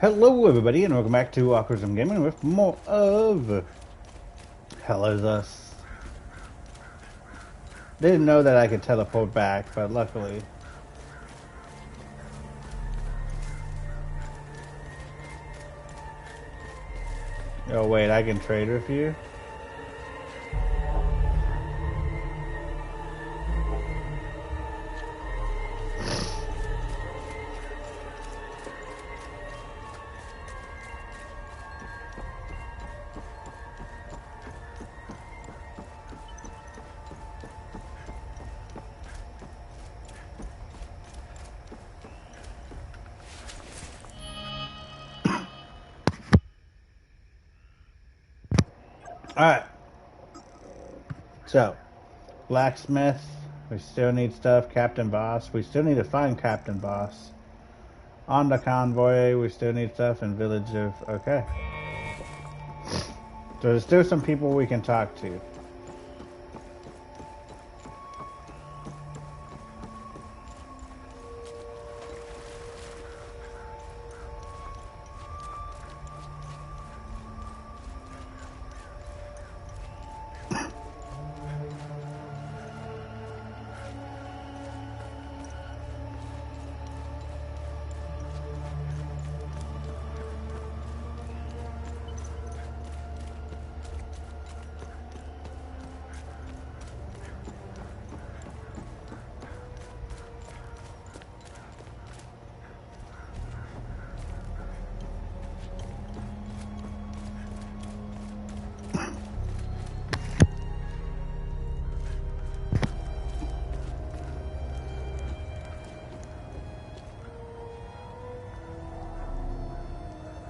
Hello everybody and welcome back to Awkwardism Gaming with more of Hell Is Us. Didn't know that I could teleport back, but luckily. Oh wait, I can trade with you? Alright. So, Blacksmith, we still need stuff. Captain Boss, we still need to find Captain Boss. On the convoy, we still need stuff. And Village of... Okay. So there's still some people we can talk to.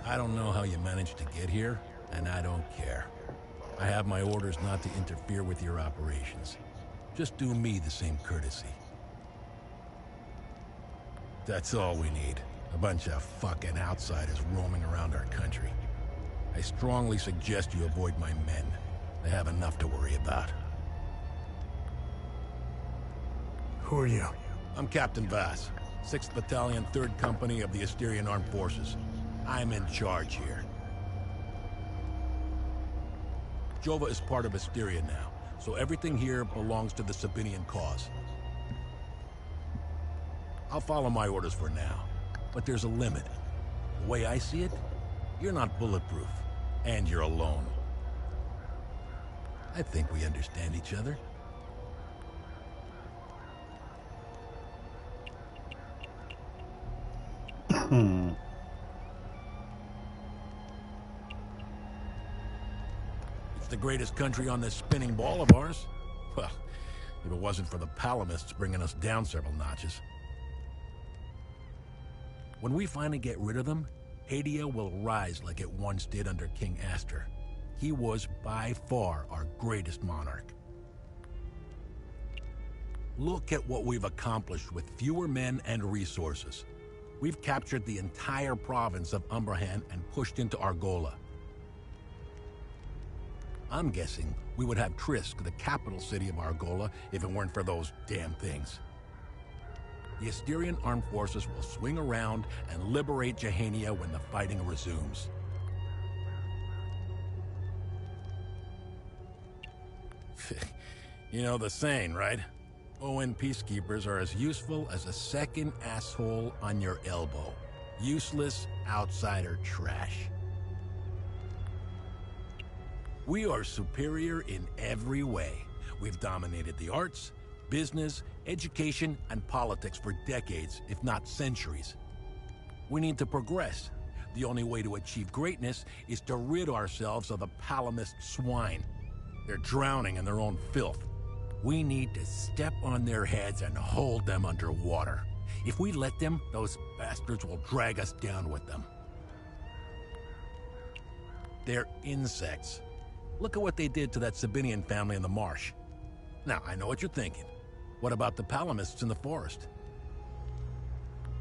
I don't know how you managed to get here, and I don't care. I have my orders not to interfere with your operations. Just do me the same courtesy. That's all we need. A bunch of fucking outsiders roaming around our country. I strongly suggest you avoid my men. They have enough to worry about. Who are you? I'm Captain Vass, 6th Battalion, 3rd Company of the Asterian Armed Forces. I'm in charge here. Jova is part of Asteria now, so everything here belongs to the Sabinian cause. I'll follow my orders for now, but there's a limit. The way I see it, you're not bulletproof, and you're alone. I think we understand each other. The greatest country on this spinning ball of ours? Well, if it wasn't for the Palamists bringing us down several notches. When we finally get rid of them, Hadia will rise like it once did under King Aster. He was by far our greatest monarch. Look at what we've accomplished with fewer men and resources. We've captured the entire province of Umbrahan and pushed into Argola. I'm guessing we would have Trisk, the capital city of Argola, if it weren't for those damn things. The Asterian armed forces will swing around and liberate Jehania when the fighting resumes. You know the saying, right? ON peacekeepers are as useful as a second asshole on your elbow. Useless outsider trash. We are superior in every way. We've dominated the arts, business, education, and politics for decades, if not centuries. We need to progress. The only way to achieve greatness is to rid ourselves of the Palamist swine. They're drowning in their own filth. We need to step on their heads and hold them underwater. If we let them, those bastards will drag us down with them. They're insects. Look at what they did to that Sabinian family in the marsh. Now, I know what you're thinking. What about the Palamists in the forest?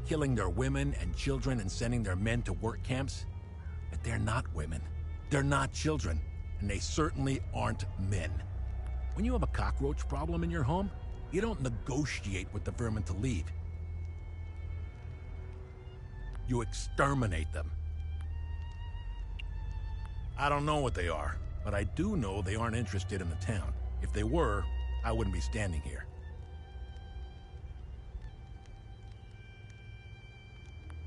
Killing their women and children and sending their men to work camps? But they're not women. They're not children. And they certainly aren't men. When you have a cockroach problem in your home, you don't negotiate with the vermin to leave. You exterminate them. I don't know what they are, but I do know they aren't interested in the town. If they were, I wouldn't be standing here.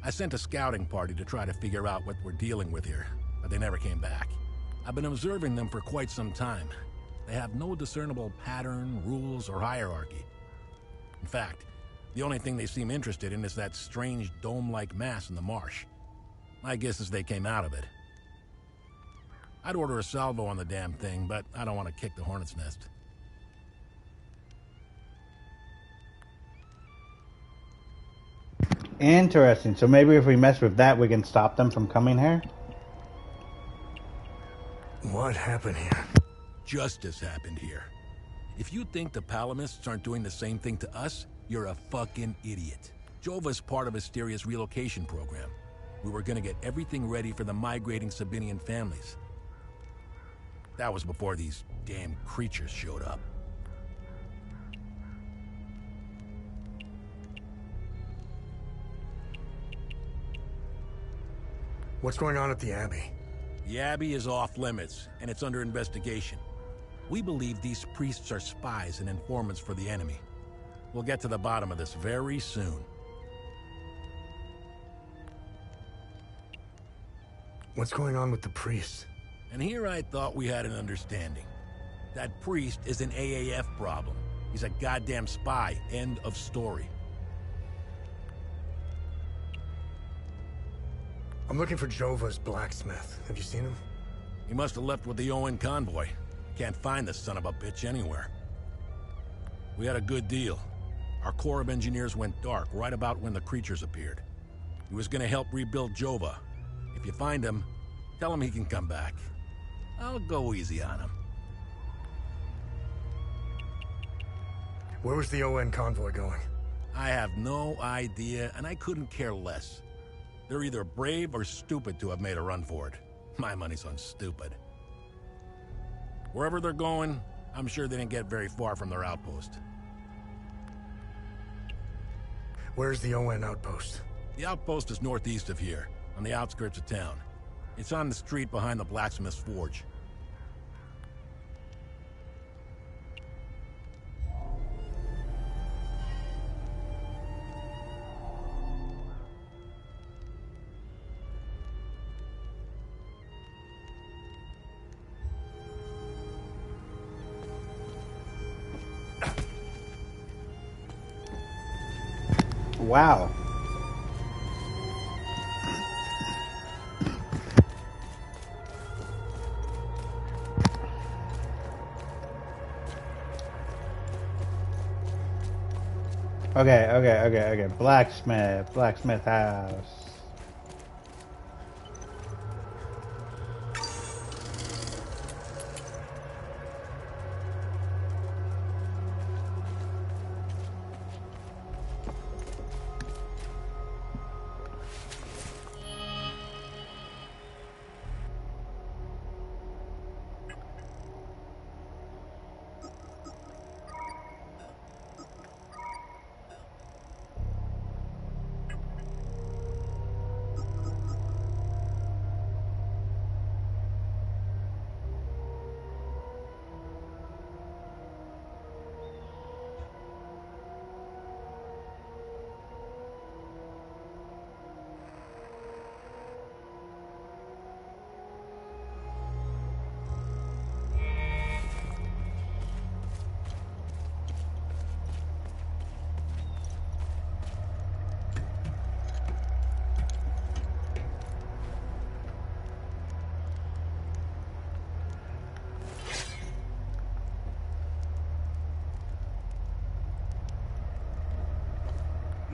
I sent a scouting party to try to figure out what we're dealing with here, but they never came back. I've been observing them for quite some time. They have no discernible pattern, rules, or hierarchy. In fact, the only thing they seem interested in is that strange dome-like mass in the marsh. My guess is they came out of it. I'd order a salvo on the damn thing, but I don't want to kick the hornet's nest. Interesting. So maybe if we mess with that, we can stop them from coming here? What happened here? Justice happened here. If you think the Palamists aren't doing the same thing to us, you're a fucking idiot. Jova's part of Asteria's relocation program. We were gonna get everything ready for the migrating Sabinian families. That was before these damn creatures showed up. What's going on at the Abbey? The Abbey is off limits, and it's under investigation. We believe these priests are spies and informants for the enemy. We'll get to the bottom of this very soon. What's going on with the priests? And here I thought we had an understanding. That priest is an AAF problem. He's a goddamn spy. End of story. I'm looking for Jova's blacksmith. Have you seen him? He must have left with the UN convoy. Can't find this son of a bitch anywhere. We had a good deal. Our Corps of Engineers went dark right about when the creatures appeared. He was gonna help rebuild Jova. If you find him, tell him he can come back. I'll go easy on him. Where was the UN convoy going? I have no idea, and I couldn't care less. They're either brave or stupid to have made a run for it. My money's on stupid. Wherever they're going, I'm sure they didn't get very far from their outpost. Where's the UN outpost? The outpost is northeast of here, on the outskirts of town. It's on the street behind the blacksmith's forge. Wow. Okay. Blacksmith house.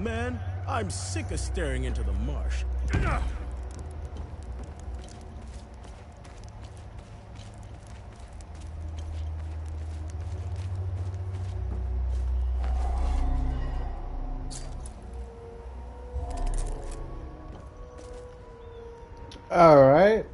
Man, I'm sick of staring into the marsh. All right.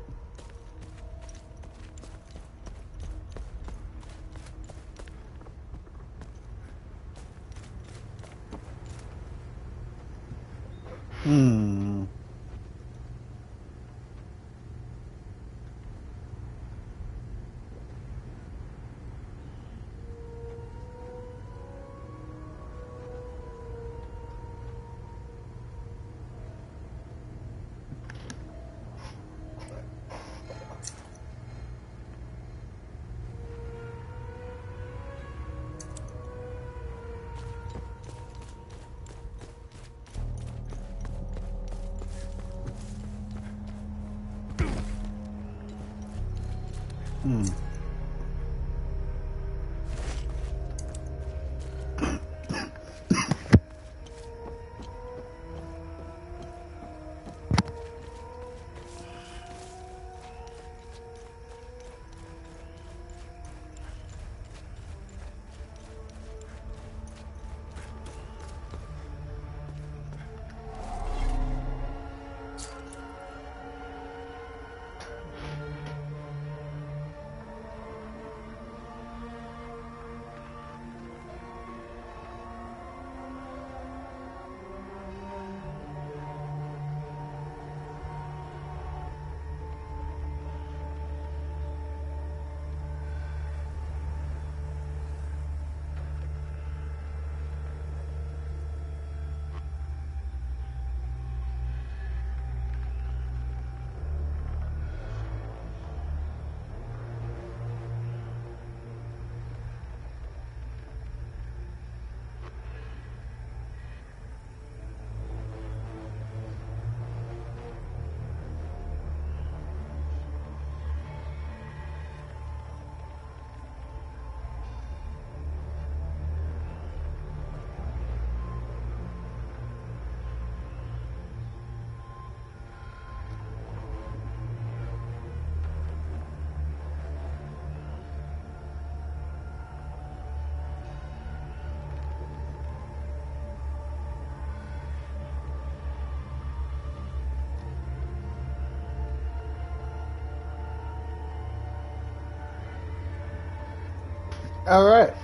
All right.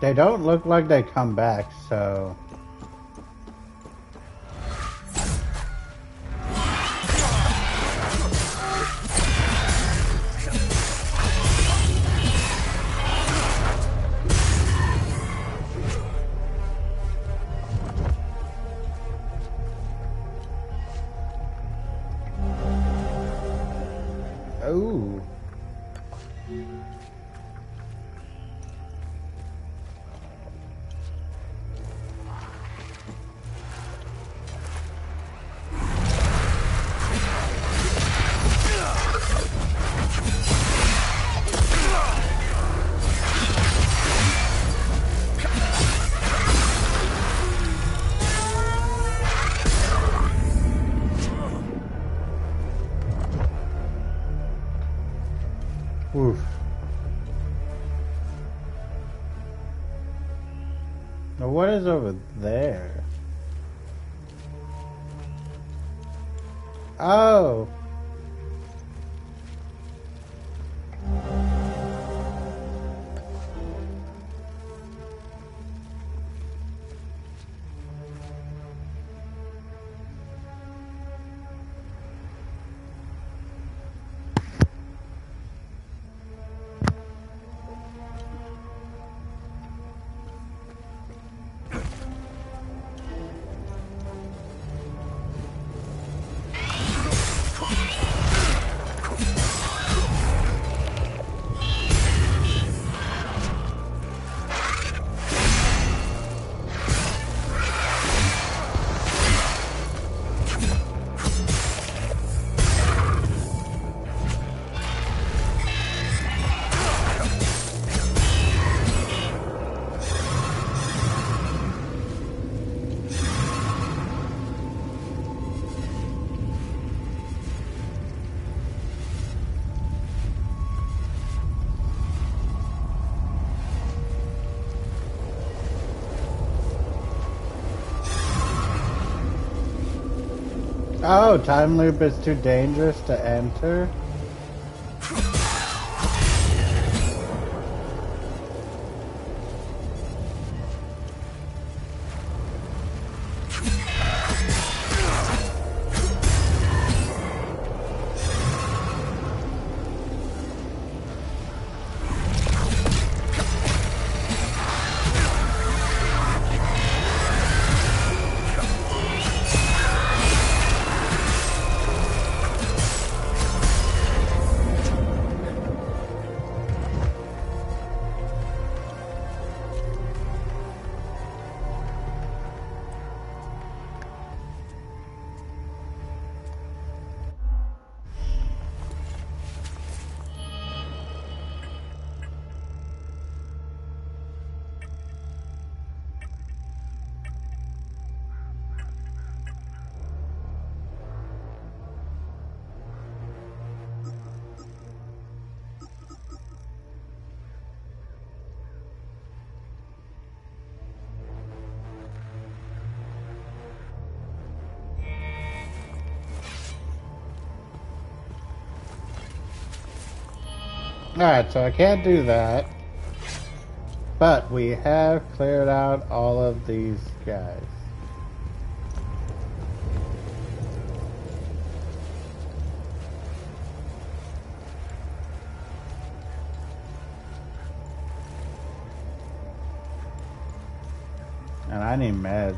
They don't look like they come back, so... Ooh. Oof. Now what is over there? Oh. Oh, time loop is too dangerous to enter? Alright, so I can't do that. But we have cleared out all of these guys. And I need meds.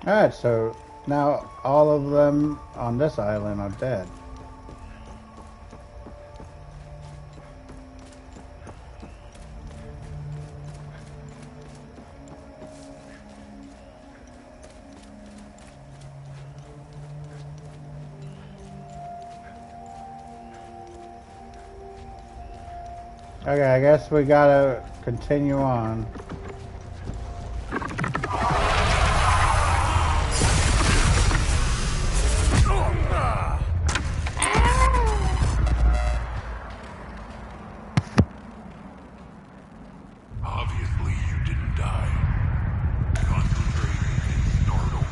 Alright, so now all of them on this island are dead. Okay, I guess we gotta continue on. Obviously, you didn't die. Concentrate and start over.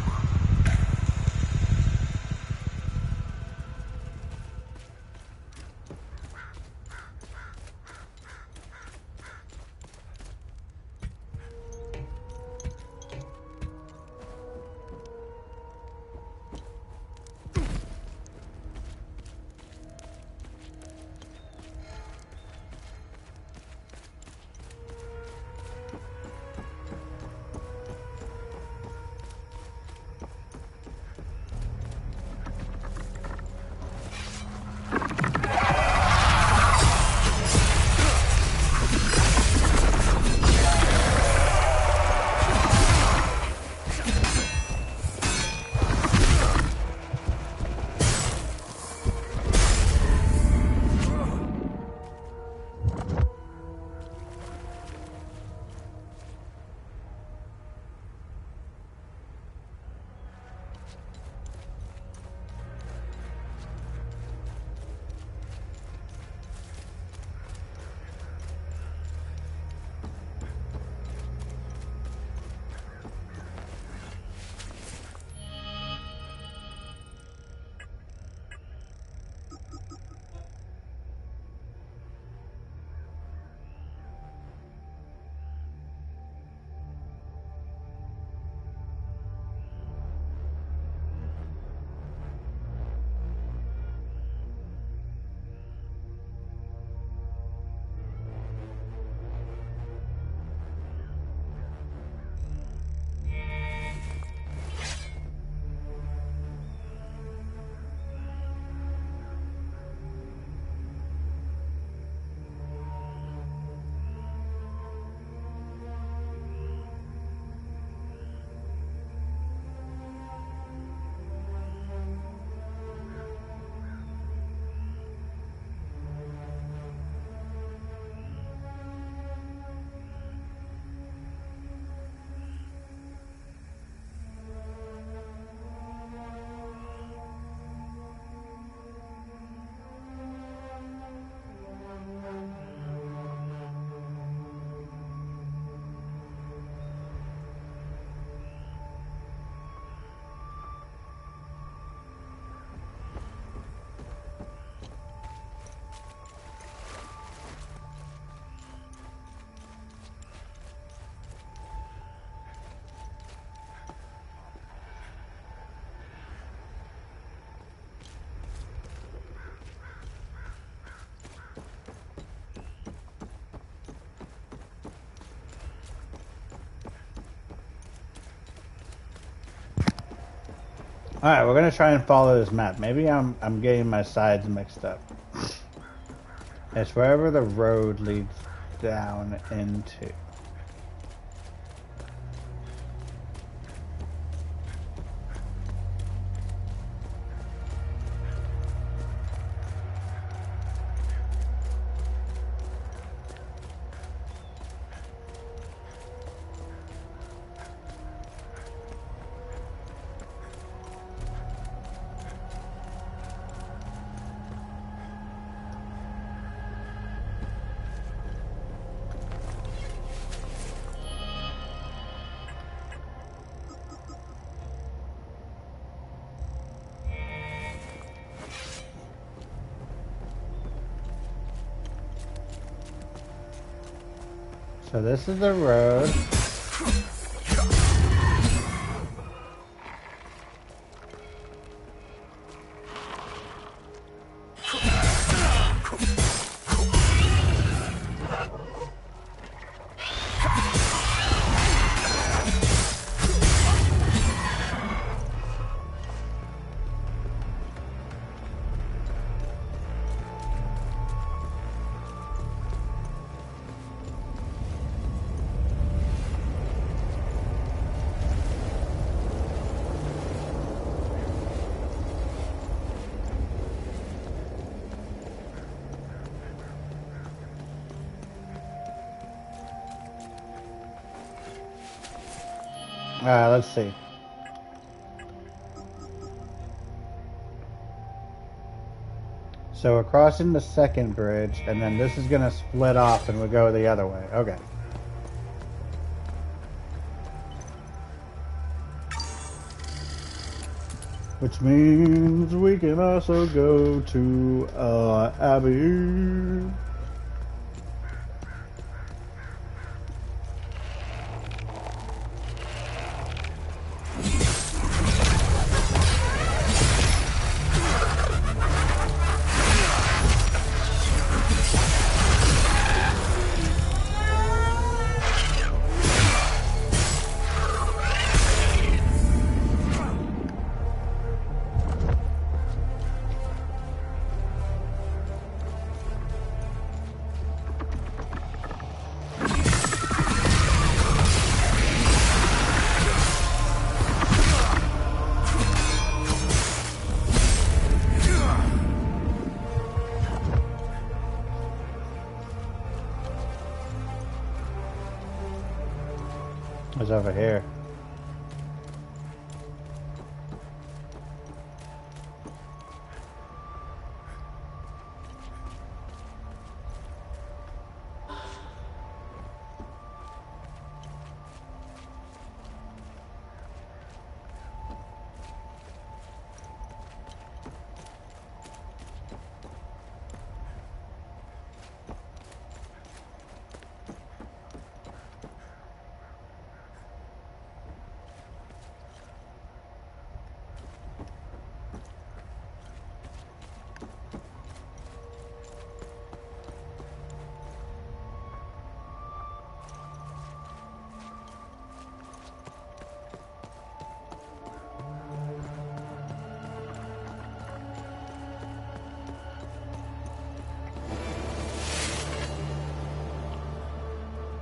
Alright, we're gonna try and follow this map. Maybe I'm getting my sides mixed up. It's wherever the road leads down into. So this is the road. Let's see. So we're crossing the second bridge, and then this is going to split off and we'll go the other way. Okay. Which means we can also go to Abbey. What's over here?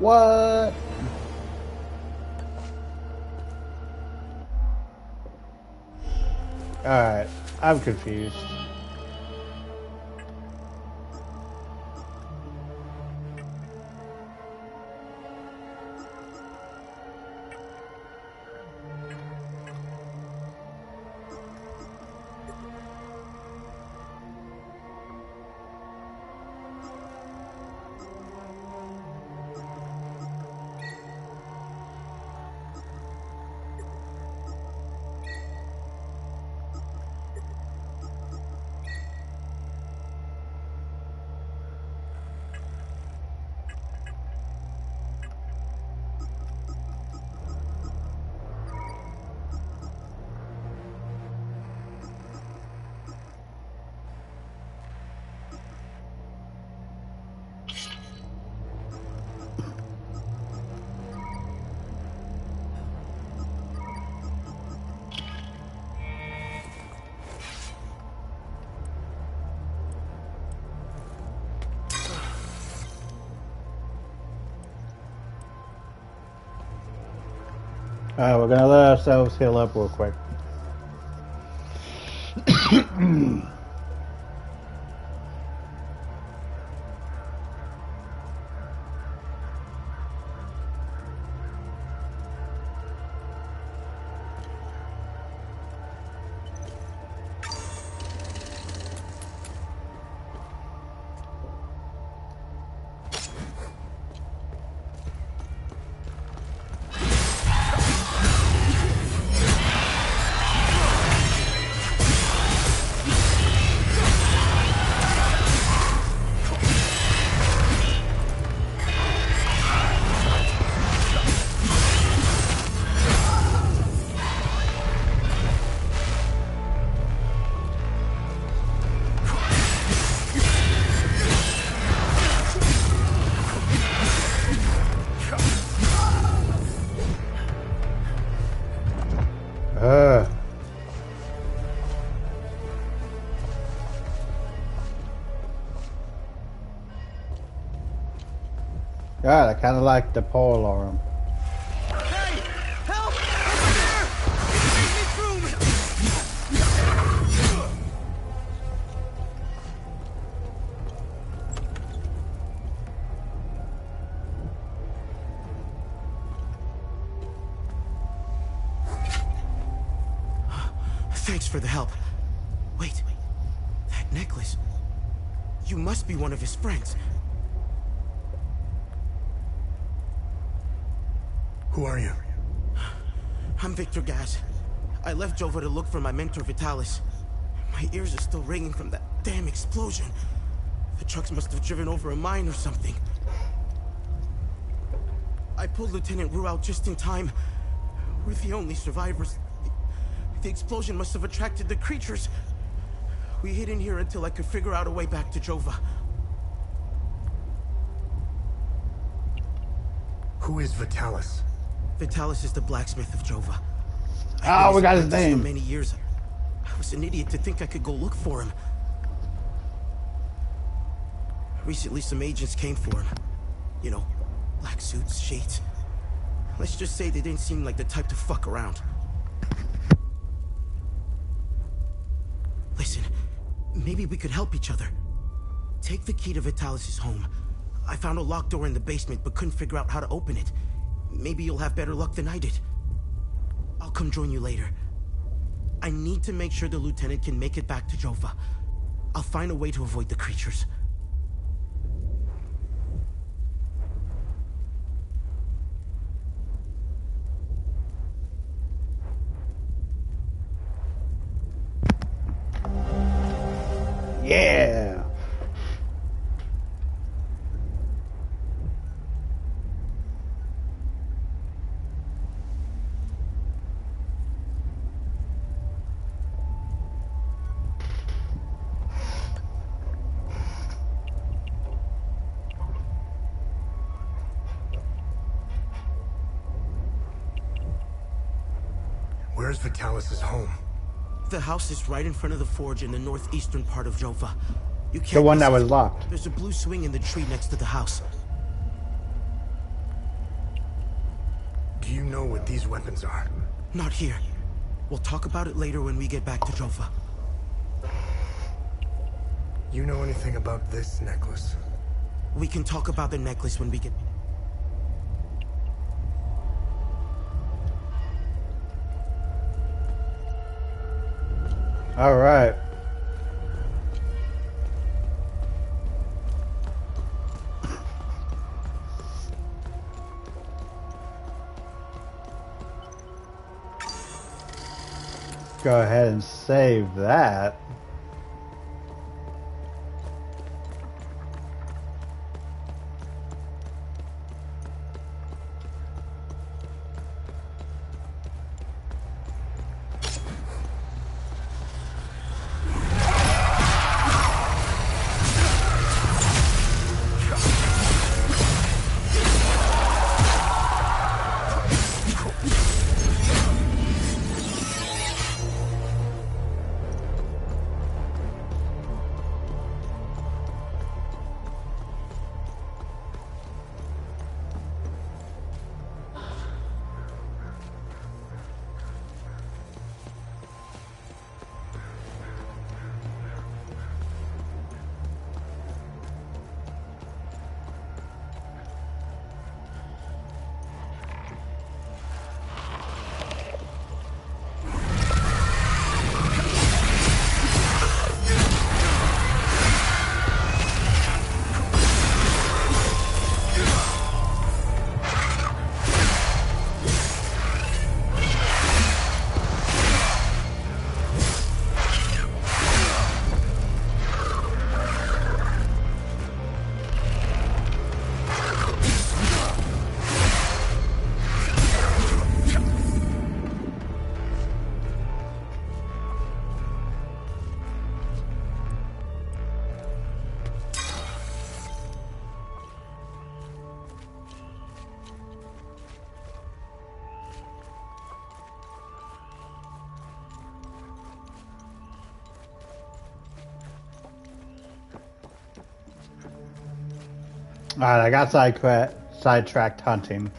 What? Alright, I'm confused. Alright, we're gonna let ourselves heal up real quick. kind of like the pole arm. Hey! Help! Over there! Make room! Thanks for the help. Wait. That necklace. You must be one of his friends. Who are you? I'm Victor Gaz. I left Jova to look for my mentor Vitalis. My ears are still ringing from that damn explosion. The trucks must have driven over a mine or something. I pulled Lieutenant Rue out just in time. We're the only survivors. The explosion must have attracted the creatures. We hid in here until I could figure out a way back to Jova. Who is Vitalis? Vitalis is the blacksmith of Jova. Oh, we got his name. For many years. I was an idiot to think I could go look for him. Recently, some agents came for him. You know, black suits, shades. Let's just say they didn't seem like the type to fuck around. Listen, maybe we could help each other. Take the key to Vitalis' home. I found a locked door in the basement, but couldn't figure out how to open it. Maybe you'll have better luck than I did. I'll come join you later. I need to make sure the lieutenant can make it back to Jova. I'll find a way to avoid the creatures. Yeah. Where's Vitalis' home? The house is right in front of the forge in the northeastern part of Jova. You can't The one miss that it. was locked. There's a blue swing in the tree next to the house. Do you know what these weapons are? Not here. We'll talk about it later when we get back to Jova. You know anything about this necklace? We can talk about the necklace when we get... All right. Go ahead and save that. Alright, I got side sidetracked hunting.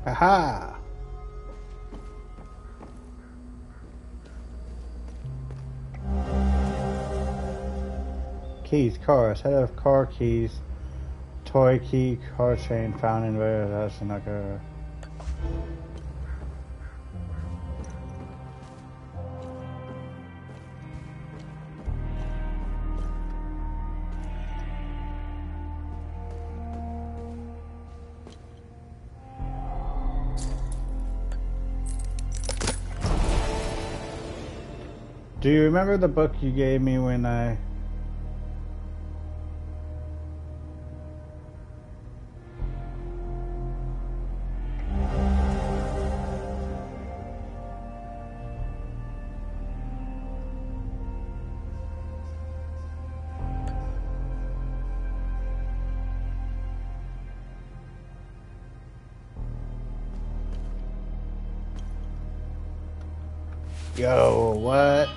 Aha! Keys, car, set of car keys, toy key, car chain found in warehouse and like a. Do you remember the book you gave me when I... Yo, what?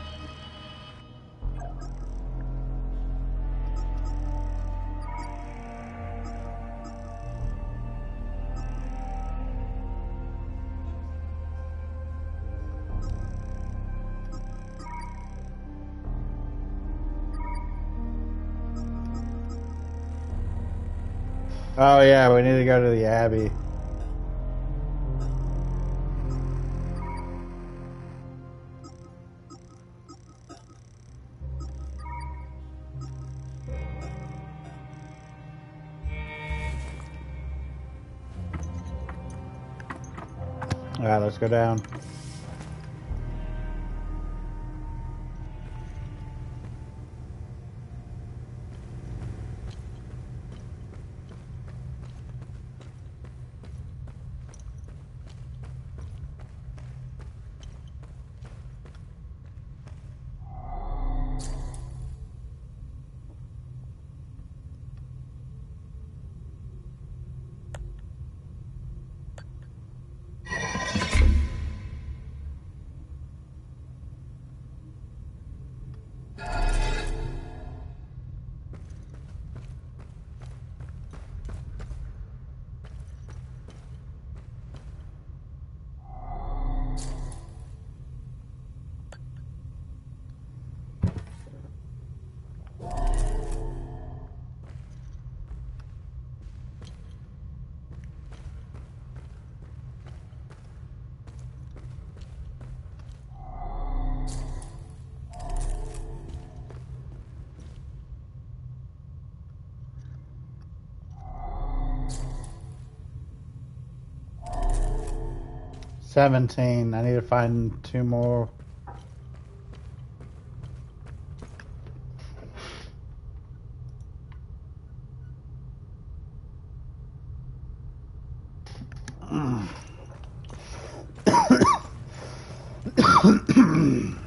Oh yeah, we need to go to the Abbey. Alright, let's go down. $17. I need to find 2 more.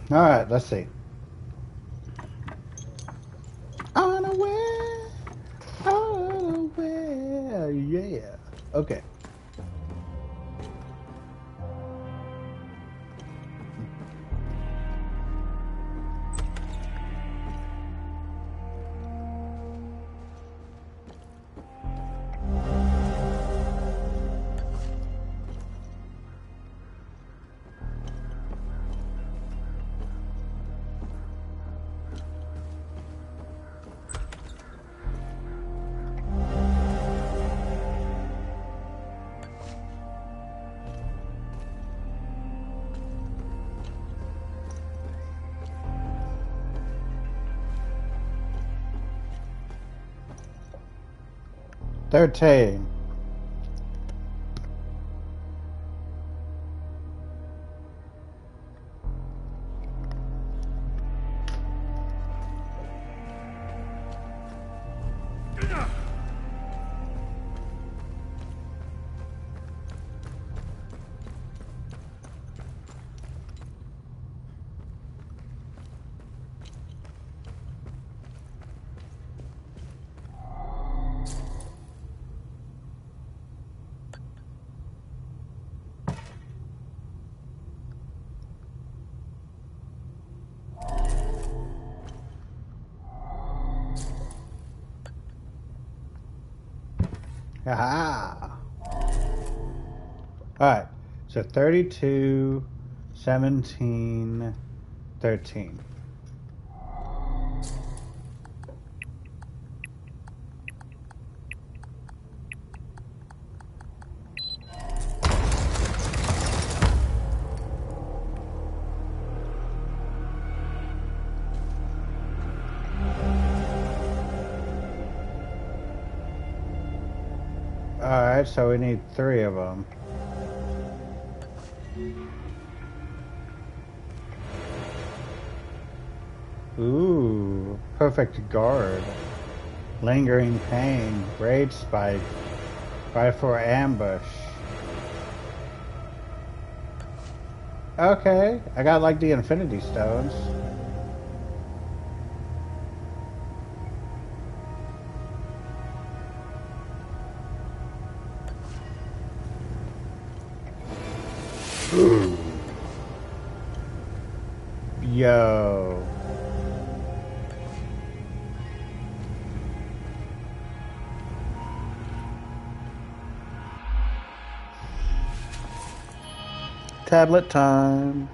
Alright, let's see. Unaware, unaware, yeah. Okay. 13. Aha! Alright, so 32, 17, 13. Alright, so we need 3 of them. Ooh, perfect guard. Lingering pain, rage spike, right for ambush. Okay, I got like the infinity stones. Yo. Tablet time.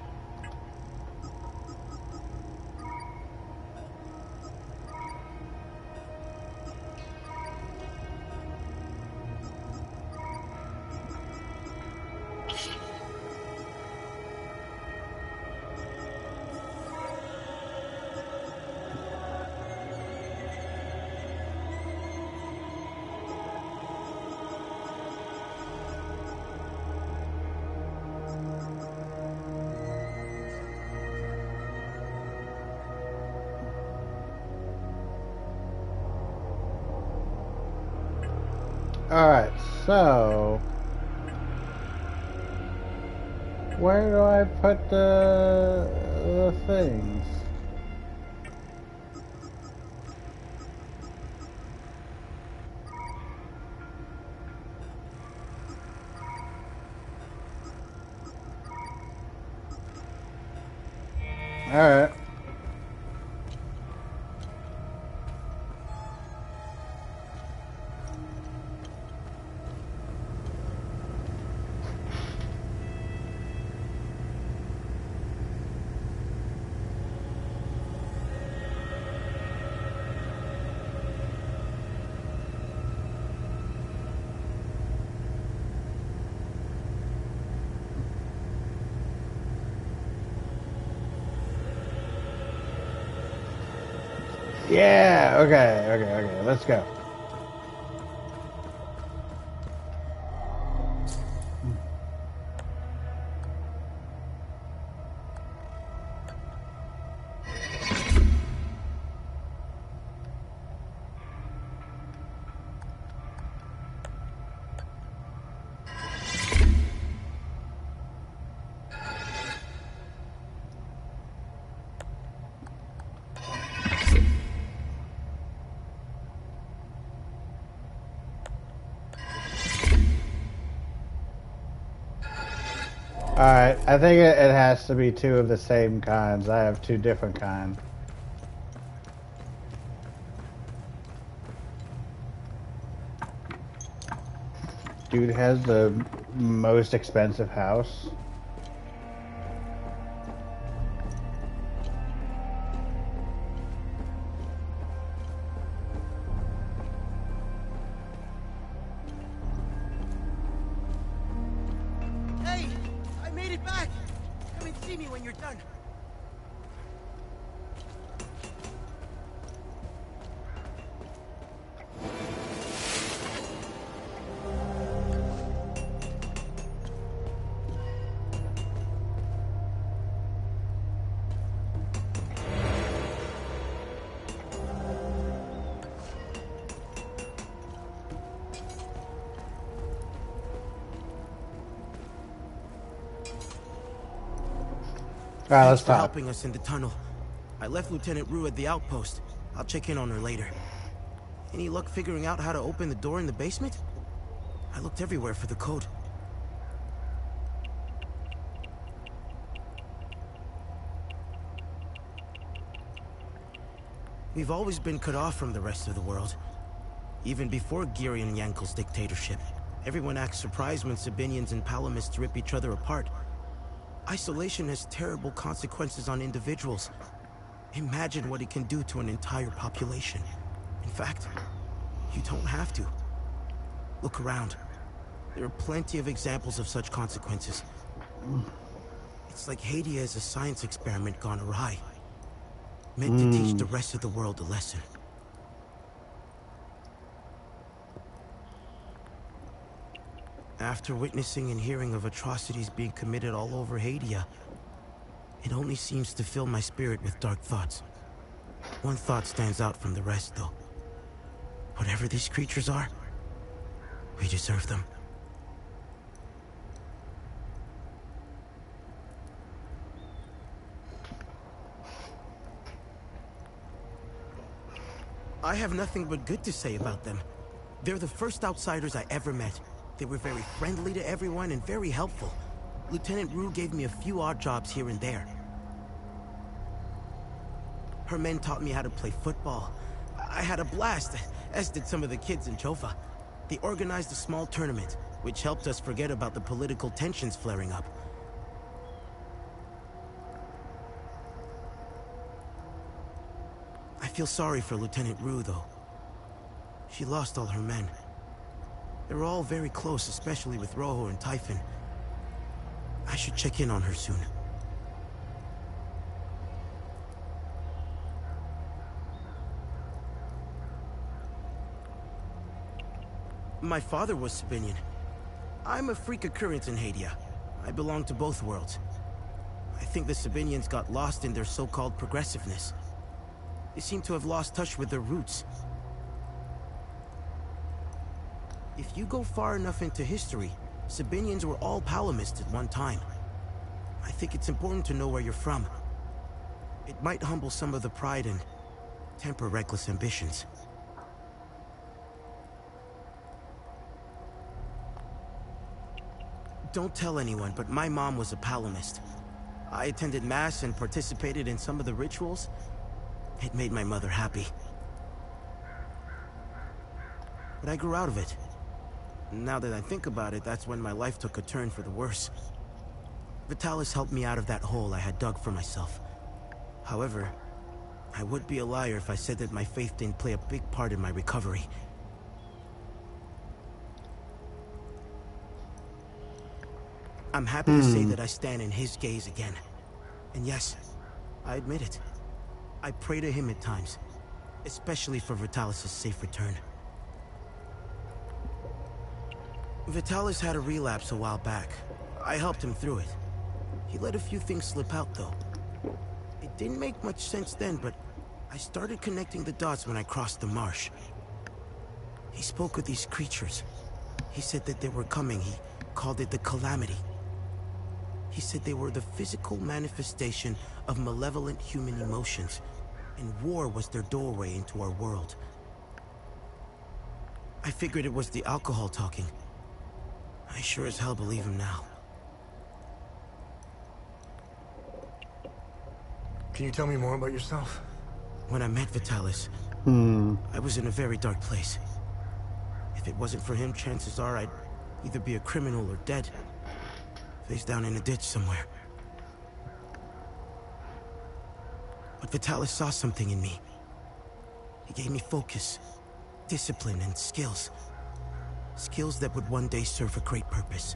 Alright, so where do I put the things? Alright. Yeah, okay, let's go. Alright, I think it has to be 2 of the same kinds. I have 2 different kinds. Dude has the most expensive house. Hey! I made it back! Come and see me when you're done. Alright, Thanks let's for talk. helping us in the tunnel. I left Lieutenant Rue at the outpost. I'll check in on her later. Any luck figuring out how to open the door in the basement? I looked everywhere for the code. We've always been cut off from the rest of the world. Even before Giri and Yankel's dictatorship, everyone acts surprised when Sabinians and Palamists rip each other apart. Isolation has terrible consequences on individuals. Imagine what it can do to an entire population. In fact, you don't have to. Look around. There are plenty of examples of such consequences. It's like Haiti is a science experiment gone awry. Meant to teach the rest of the world a lesson. After witnessing and hearing of atrocities being committed all over Haiti, it only seems to fill my spirit with dark thoughts. One thought stands out from the rest, though. Whatever these creatures are, we deserve them. I have nothing but good to say about them. They're the first outsiders I ever met. They were very friendly to everyone and very helpful. Lieutenant Rue gave me a few odd jobs here and there. Her men taught me how to play football. I had a blast, as did some of the kids in Jova. They organized a small tournament, which helped us forget about the political tensions flaring up. I feel sorry for Lieutenant Rue, though. She lost all her men. They were all very close, especially with Rojo and Typhon. I should check in on her soon. My father was Sabinian. I'm a freak occurrence in Haiti. I belong to both worlds. I think the Sabinians got lost in their so-called progressiveness. They seem to have lost touch with their roots. If you go far enough into history, Sabinians were all Palamists at one time. I think it's important to know where you're from. It might humble some of the pride and temper reckless ambitions. Don't tell anyone, but my mom was a Palamist. I attended Mass and participated in some of the rituals. It made my mother happy. But I grew out of it. Now that I think about it, that's when my life took a turn for the worse. Vitalis helped me out of that hole I had dug for myself. However, I would be a liar if I said that my faith didn't play a big part in my recovery. I'm happy to say that I stand in his gaze again. And yes, I admit it. I pray to him at times, especially for Vitalis' safe return. Vitalis had a relapse a while back. I helped him through it. He let a few things slip out, though. It didn't make much sense then, but I started connecting the dots when I crossed the marsh. He spoke of these creatures. He said that they were coming. He called it the Calamity. He said they were the physical manifestation of malevolent human emotions, and war was their doorway into our world. I figured it was the alcohol talking. I sure as hell believe him now. Can you tell me more about yourself? When I met Vitalis, I was in a very dark place. If it wasn't for him, chances are I'd either be a criminal or dead. Face down in a ditch somewhere. But Vitalis saw something in me. He gave me focus, discipline, and skills. Skills that would one day serve a great purpose.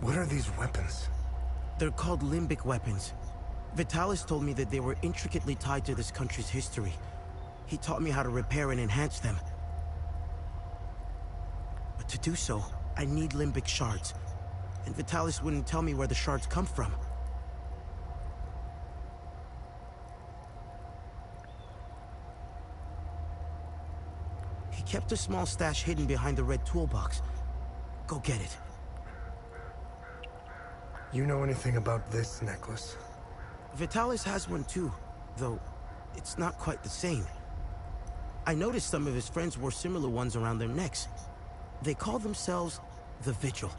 What are these weapons? They're called limbic weapons. Vitalis told me that they were intricately tied to this country's history. He taught me how to repair and enhance them. But to do so, I need limbic shards. And Vitalis wouldn't tell me where the shards come from. He kept a small stash hidden behind the red toolbox. Go get it. You know anything about this necklace? Vitalis has one too, though it's not quite the same. I noticed some of his friends wore similar ones around their necks. They call themselves the Vigil.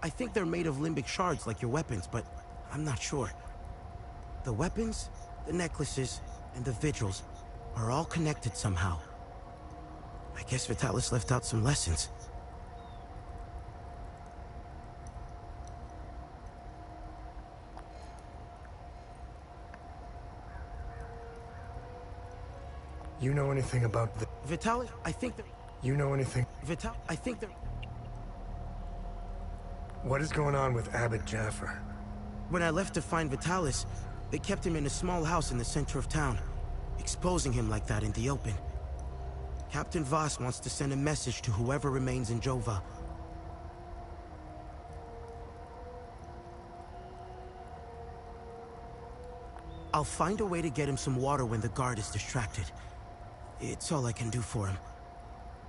I think they're made of limbic shards like your weapons, but I'm not sure. The weapons, the necklaces, and the Vigils are all connected somehow. I guess Vitalis left out some lessons. You know anything about the... Vitalis, I think that... You know anything... I think that... What is going on with Abbot Jaffer? When I left to find Vitalis, they kept him in a small house in the center of town, exposing him like that in the open. Captain Voss wants to send a message to whoever remains in Jova. I'll find a way to get him some water when the guard is distracted. It's all I can do for him.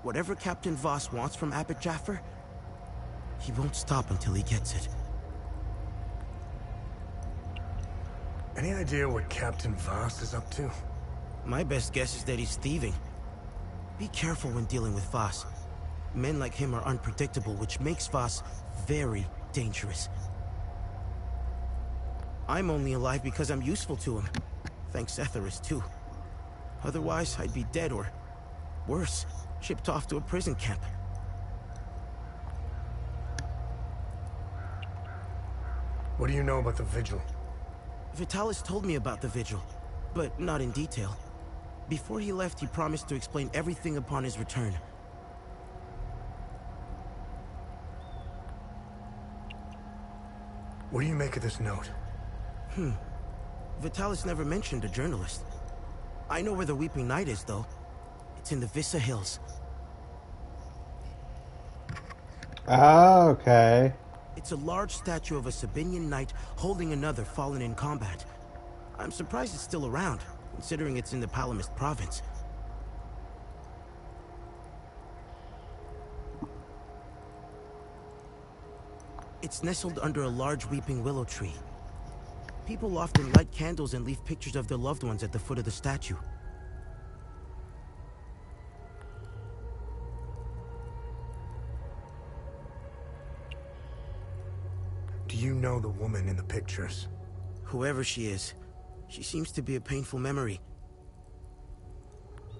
Whatever Captain Voss wants from Abbot Jaffer, he won't stop until he gets it. Any idea what Captain Voss is up to? My best guess is that he's thieving. Be careful when dealing with Voss. Men like him are unpredictable, which makes Voss very dangerous. I'm only alive because I'm useful to him. Thanks Etheris, too. Otherwise, I'd be dead or, worse, shipped off to a prison camp. What do you know about the Vigil? Vitalis told me about the Vigil, but not in detail. Before he left, he promised to explain everything upon his return. What do you make of this note? Vitalis never mentioned a journalist. I know where the Weeping Knight is, though. It's in the Vissa Hills. Oh, okay. It's a large statue of a Sabinian knight holding another fallen in combat. I'm surprised it's still around, considering it's in the Palamist province. It's nestled under a large weeping willow tree. People often light candles and leave pictures of their loved ones at the foot of the statue. Do you know the woman in the pictures? Whoever she is, she seems to be a painful memory.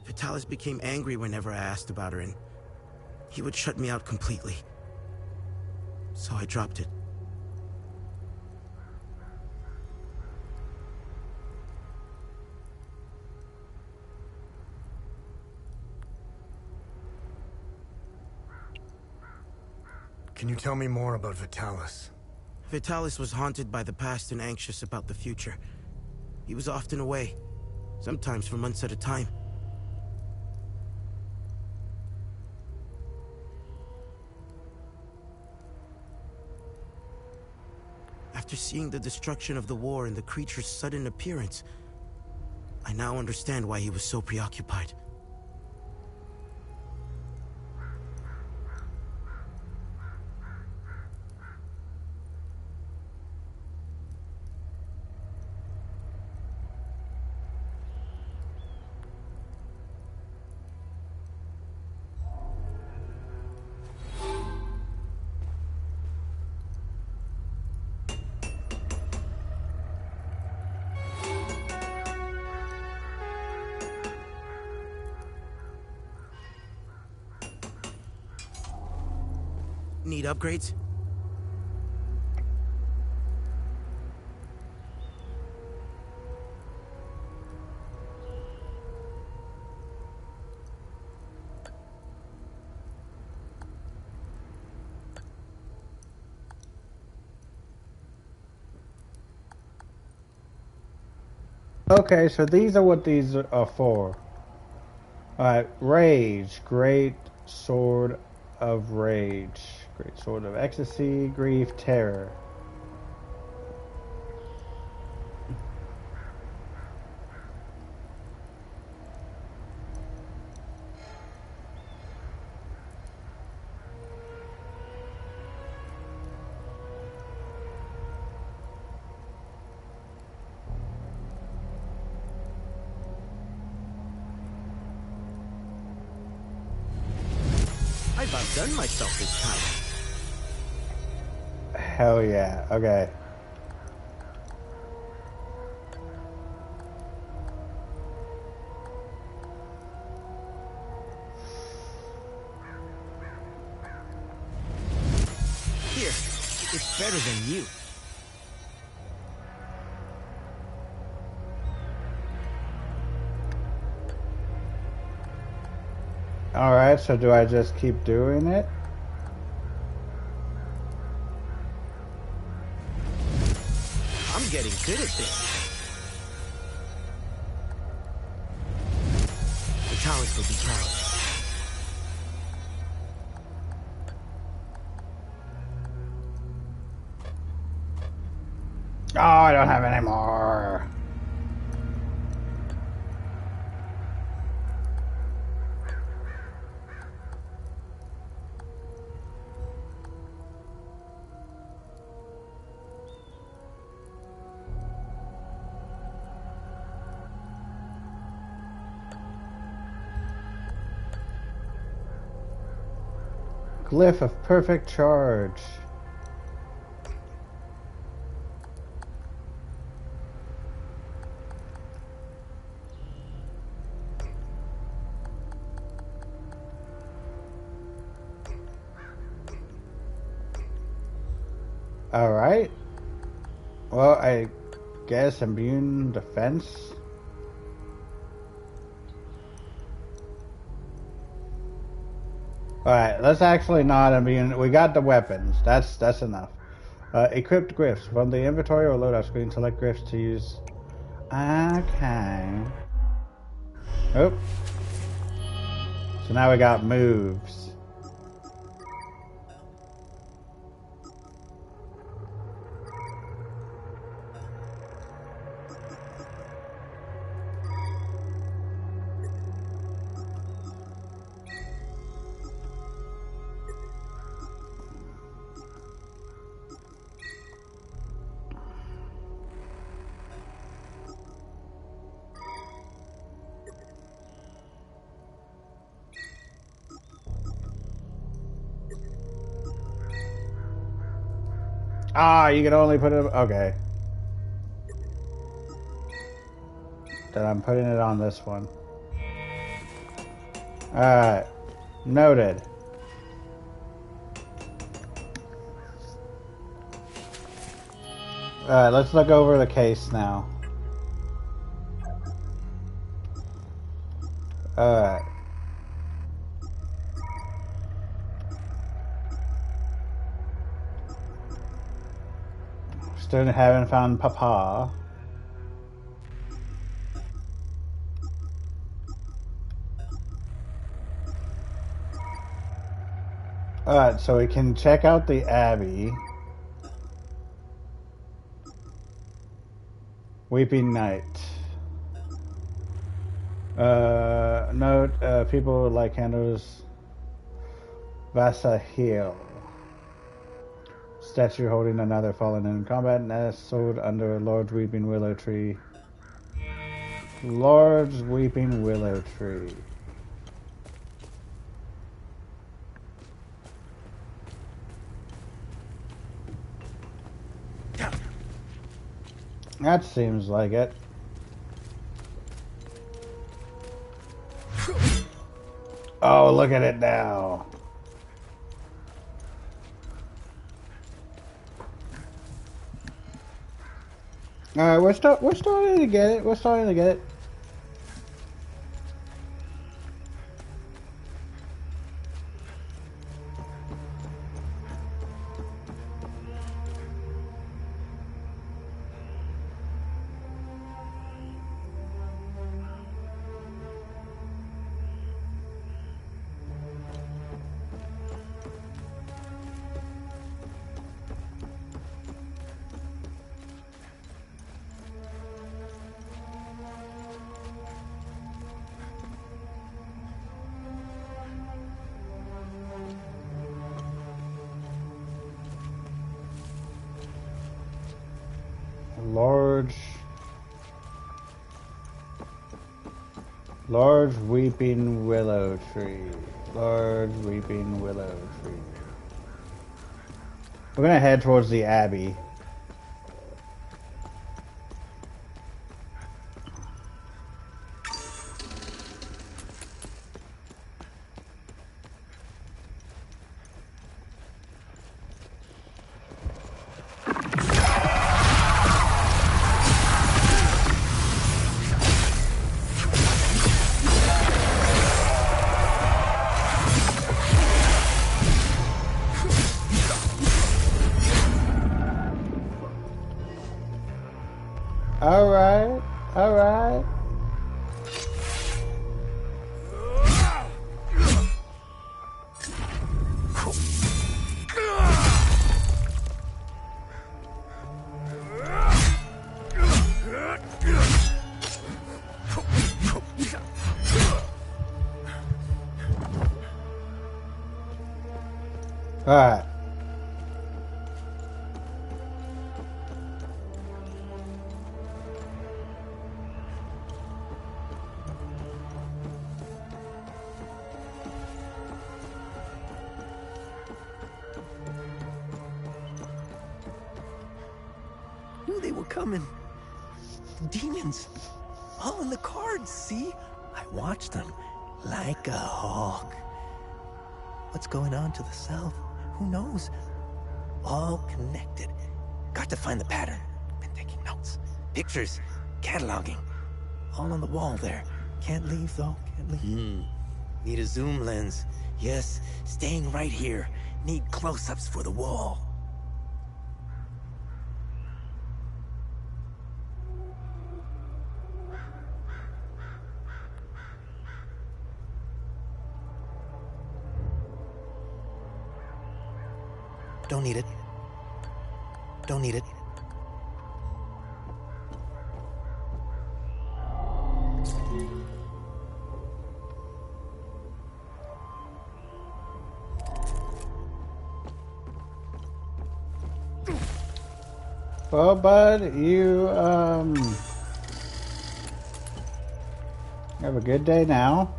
Vitalis became angry whenever I asked about her, and he would shut me out completely. So I dropped it. Can you tell me more about Vitalis? Vitalis was haunted by the past and anxious about the future. He was often away, sometimes for months at a time. After seeing the destruction of the war and the creature's sudden appearance, I now understand why he was so preoccupied. Need upgrades? Okay, so these are what these are for. Alright, Rage. Great Sword of Rage. Great Sword of Ecstasy, Grief, Terror. I've outdone myself this time. Hell yeah. Okay. Here, it's better than you. Alright, so do I just keep doing it? I'm getting good at this. The talents will be proud. Oh, I don't have any more. Glyph of perfect charge. Alright. Well, I guess immune defense. Alright, let's actually not immune. We got the weapons. That's enough. Equipped glyphs. From the inventory or loadout screen, select glyphs to use. Okay. Oh. So now we got moves. Ah, you can only put it. Okay. Then I'm putting it on this one. Alright. Noted. Alright, let's look over the case now. Alright. Still haven't found Papa. Alright, so we can check out the Abbey. Weeping Night. Note, people like candles. Vasa Hill. Statue holding another fallen in combat, nestled under a large weeping willow tree. Large weeping willow tree. That seems like it. Oh, look at it now. Alright, we're starting to get it. We're starting to get it. Large weeping willow tree. Large weeping willow tree. We're gonna head towards the Abbey. Alright, alright. Alright. Knew they were coming. Demons. All in the cards, see? I watched them like a hawk. What's going on to the south? Who knows? All connected. Got to find the pattern. Been taking notes. Pictures. Cataloging. All on the wall there. Can't leave, though. Can't leave. Need a zoom lens. Yes, staying right here. Need close-ups for the wall. Don't need it. Don't need it. Well, bud, you, have a good day now.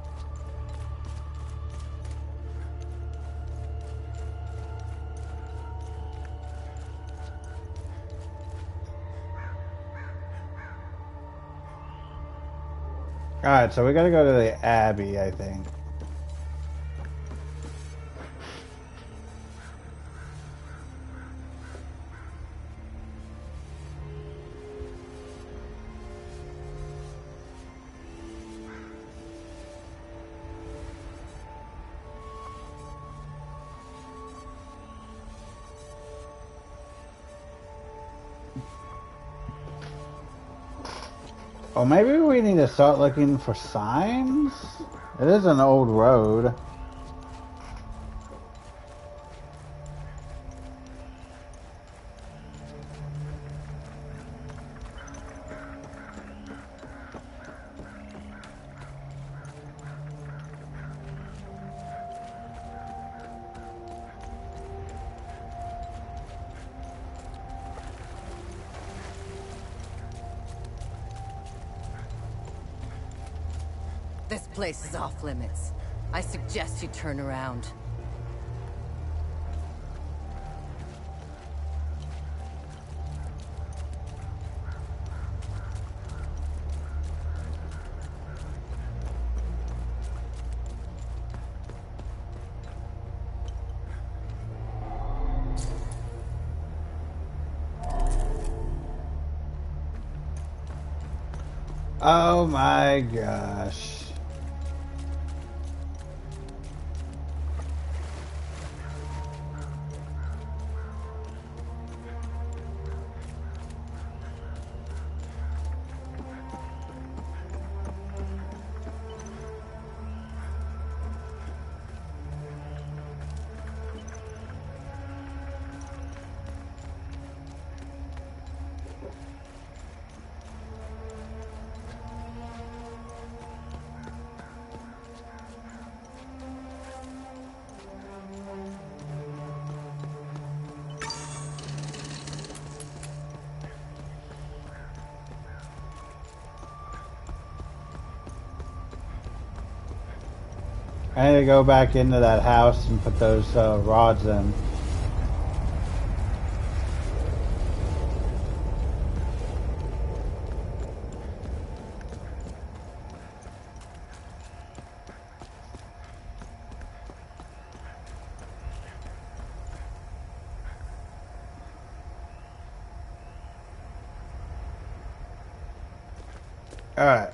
Alright, so we gotta go to the Abbey, I think. Or maybe we need to start looking for signs? It is an old road. This place is off limits. I suggest you turn around. Oh my gosh. I need to go back into that house and put those rods in. Alright.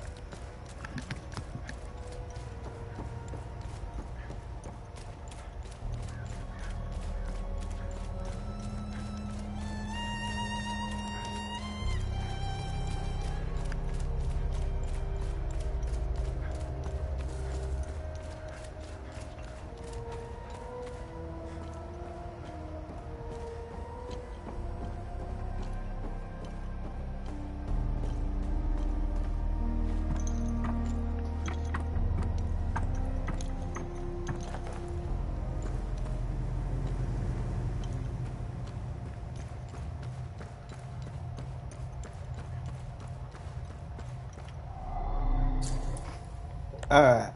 Alright.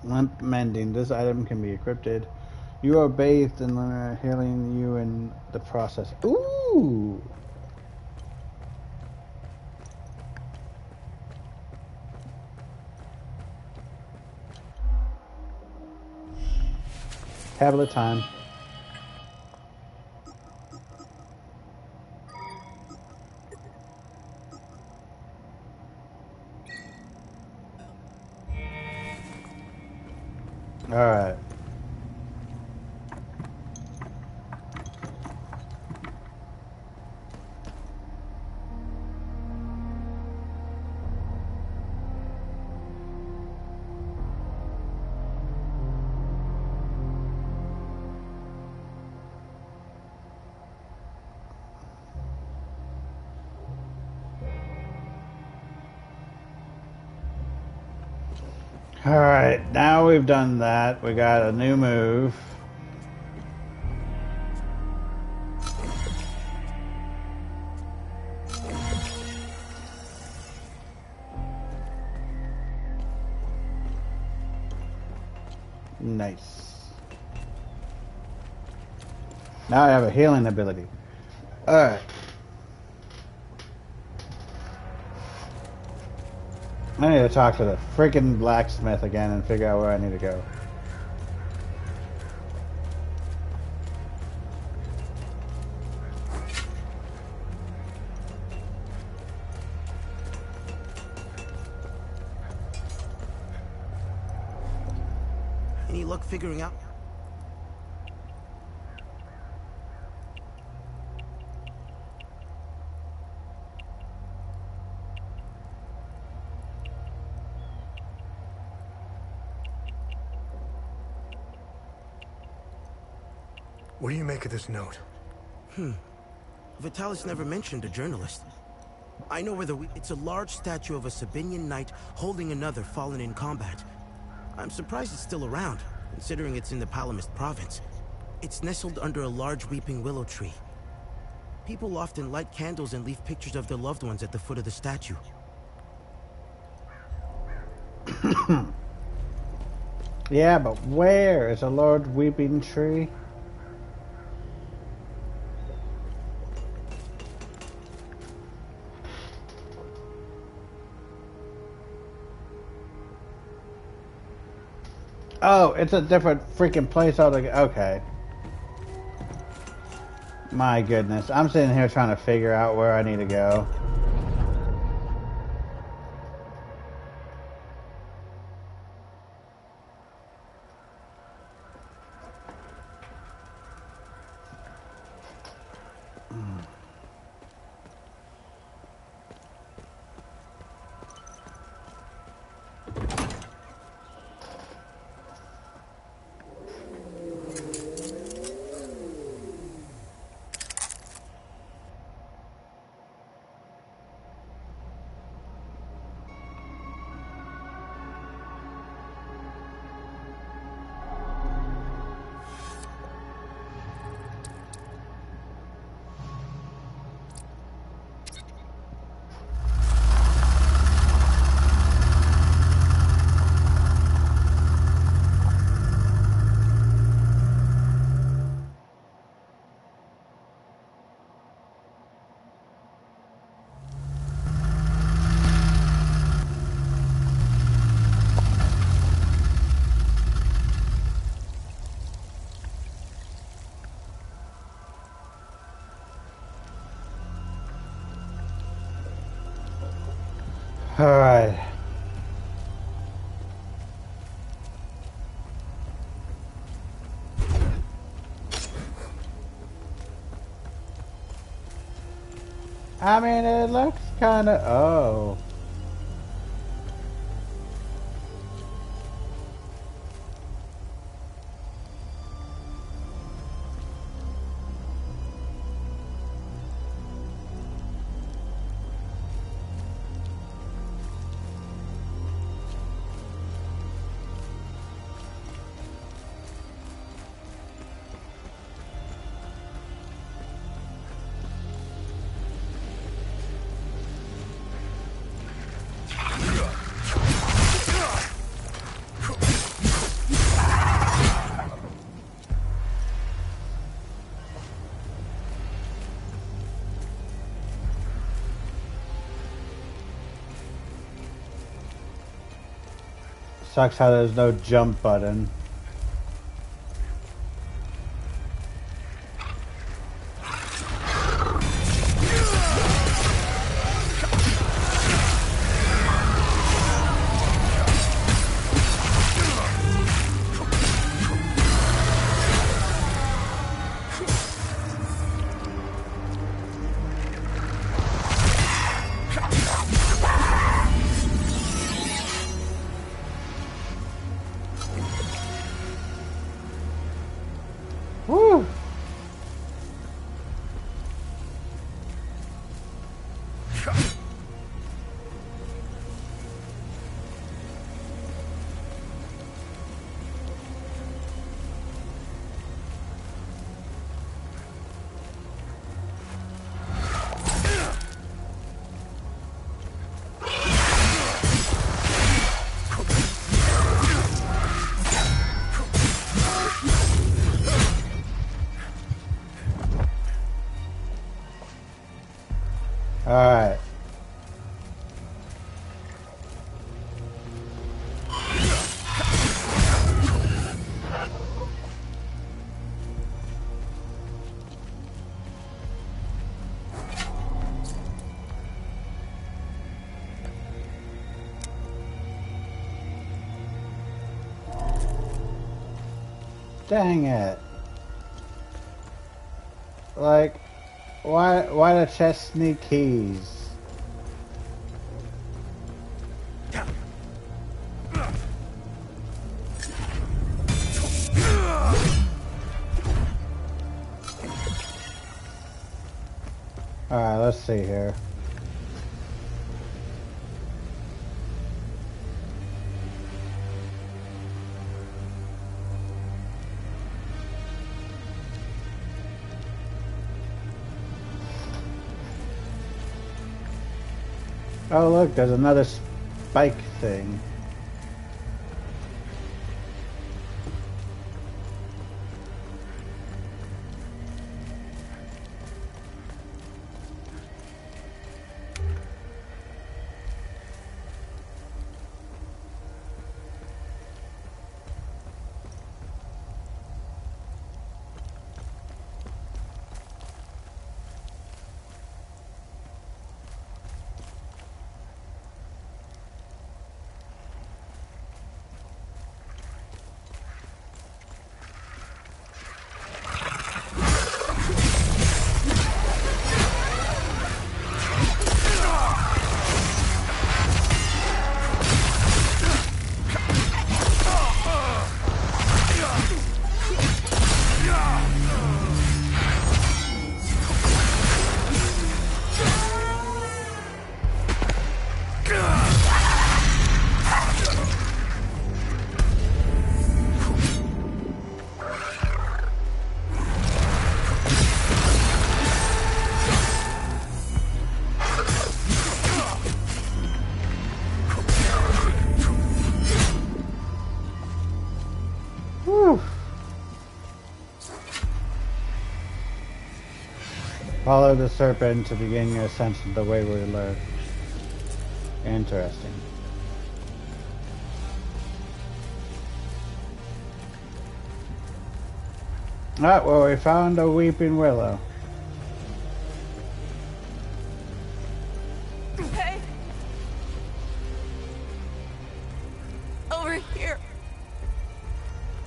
Limp mending. This item can be equipped. You are bathed in healing you in the process. Ooh! Tablet time. Alright. Alright, now we've done that. We got a new move. Nice. Now I have a healing ability. Alright. I need to talk to the freaking blacksmith again and figure out where I need to go. Any luck figuring out? What do you make of this note? Vitalis never mentioned a journalist. I know where it's a large statue of a Sabinian knight holding another fallen in combat. I'm surprised it's still around, considering it's in the Palamist province. It's nestled under a large weeping willow tree. People often light candles and leave pictures of their loved ones at the foot of the statue. Yeah, but where is a large weeping tree? Oh, it's a different freaking place altogether. Okay. My goodness. I'm sitting here trying to figure out where I need to go. Alright. I mean, it looks kind of... Oh. Sucks how there's no jump button. Woo! Alright. Dang it. Like, why the chest need keys? Alright, let's see here. Oh look, there's another spike thing. Whew. Follow the serpent to begin your ascension the wayward lure. Interesting. Ah, well, we found a weeping willow. Hey! here.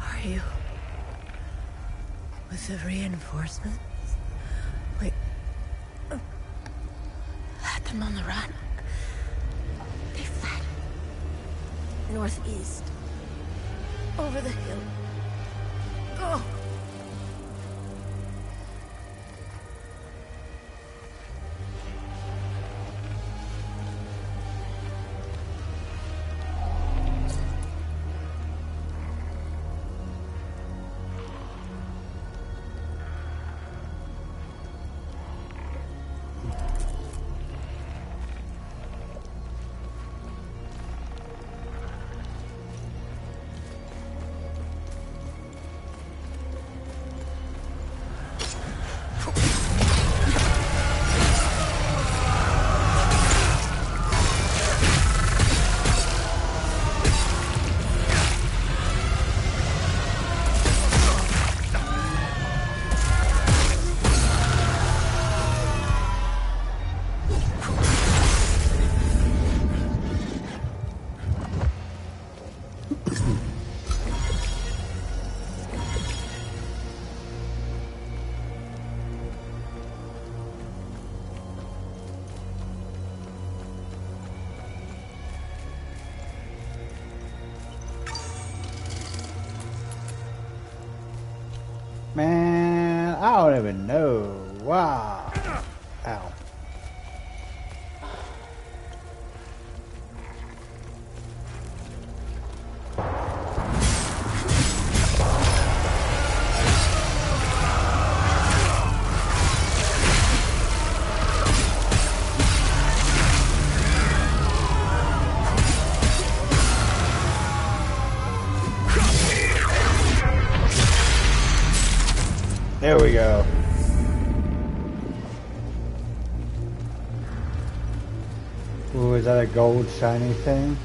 Are you with the reinforcements? Wait. Had them on the run. They fled. Northeast. Over the hill. Oh. Man, I don't even know. Wow. Ow. There we go. Ooh, is that a gold shiny thing?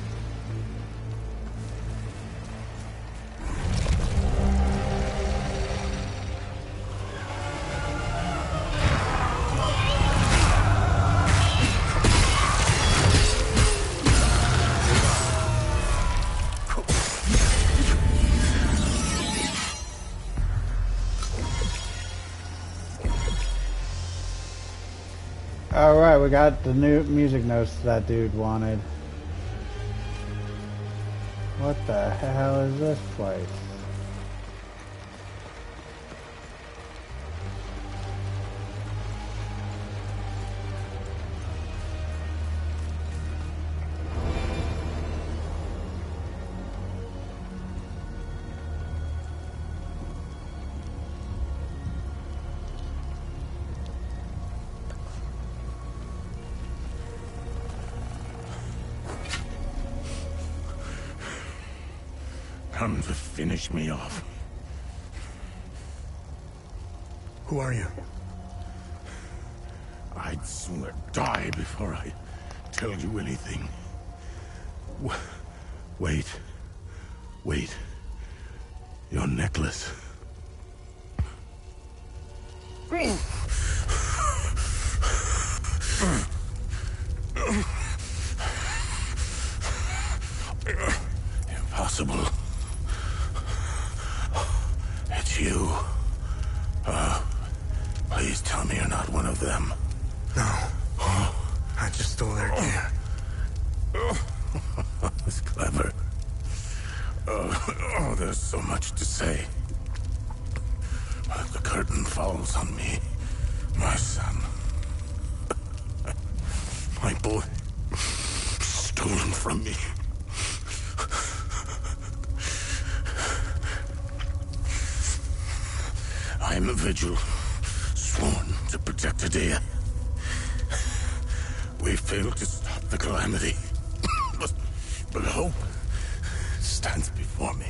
Alright, we got the new music notes that dude wanted. What the hell is this place? Come to finish me off. Who are you? I'd sooner die before I tell you anything. Wait. Wait. Your necklace. Impossible. It's you. Please tell me you're not one of them. No. I just stole their gear. That's clever. Oh, there's so much to say. But the curtain falls on me, my son. My boy, stolen from me. I am a vigil, sworn to protect Adea. We failed to stop the calamity, but hope stands before me.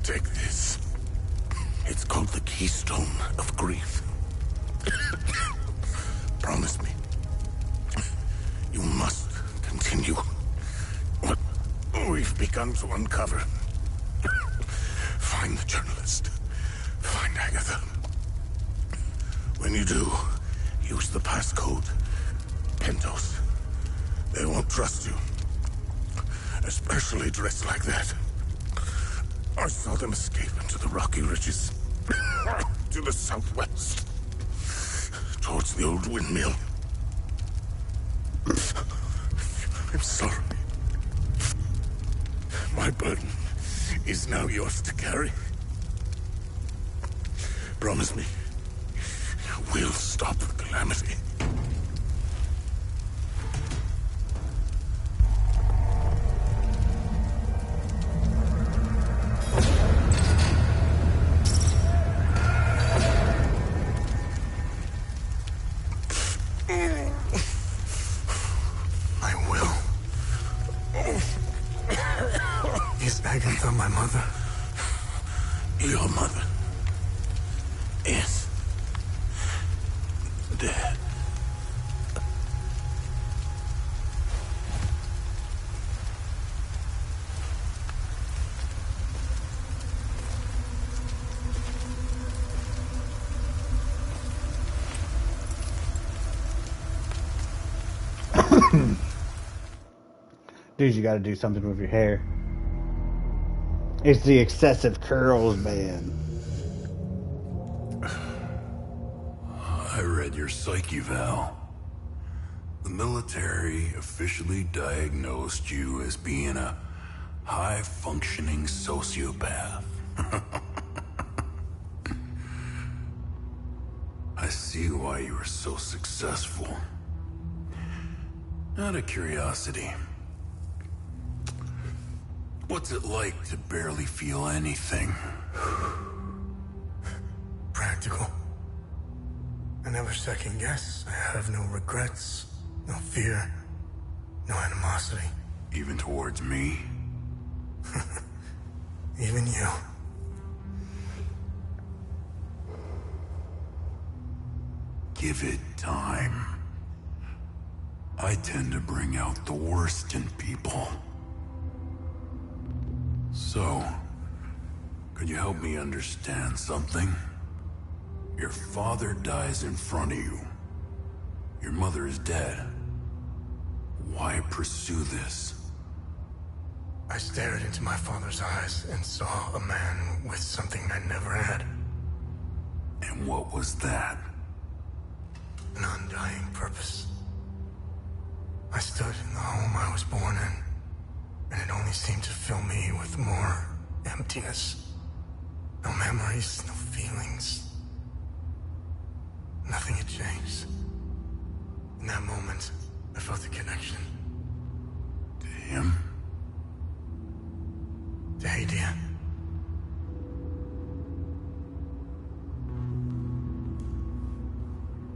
Take this. It's called the Keystone of Grief. Promise me. You must continue what we've begun to uncover. Find the journalist. Find Agatha. When you do, use the passcode. Pentos. They won't trust you. Especially dressed like that. I saw them escape into the rocky ridges. To the southwest. Towards the old windmill. I'm sorry. My burden is now yours to carry. Promise me, we'll stop the calamity. I will. Is Agatha my mother? Your mother is dead. Dude, you gotta do something with your hair. It's the excessive curls, man. I read your psyche, Val. The military officially diagnosed you as being a high-functioning sociopath. I see why you were so successful. Out of curiosity, what's it like to barely feel anything? Practical. I never second guess. I have no regrets, no fear, no animosity. Even towards me? Even you. Give it time. I tend to bring out the worst in people. So, could you help me understand something? Your father dies in front of you. Your mother is dead. Why pursue this? I stared into my father's eyes and saw a man with something I never had. And what was that? An undying purpose. I stood in the home I was born in, and it only seemed to fill me with more emptiness. No memories, no feelings. Nothing had changed. In that moment, I felt a connection. To him? To Hadia.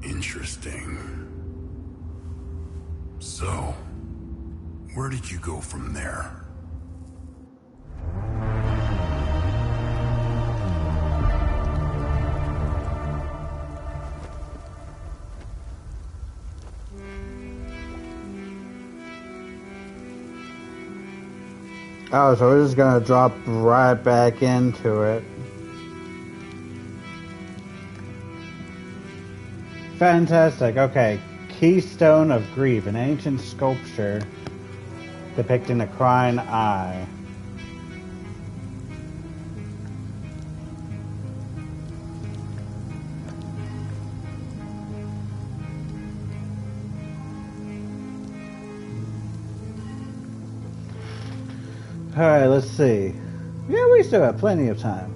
Interesting. So, where did you go from there? Oh, so we're just gonna drop right back into it. Fantastic. Okay. Keystone of Grief, an ancient sculpture depicting a crying eye. Alright, let's see. Yeah, we still have plenty of time.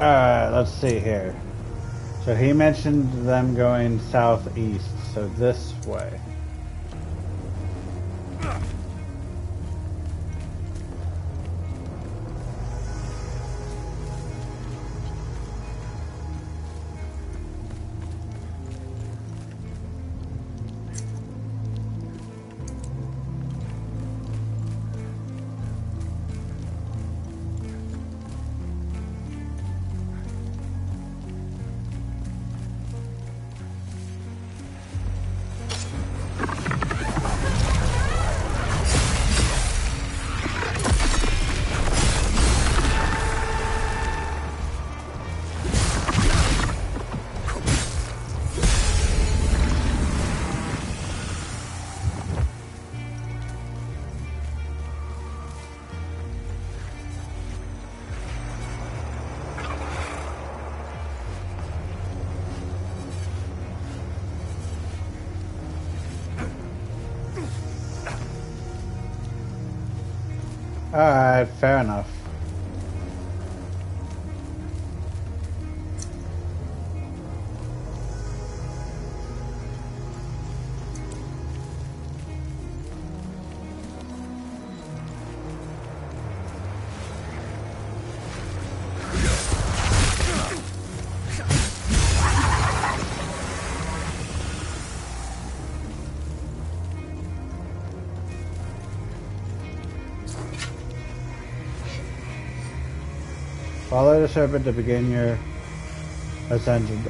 Alright, let's see here. So he mentioned them going southeast, so this way. Alright, fair enough. Follow the serpent to begin your ascension.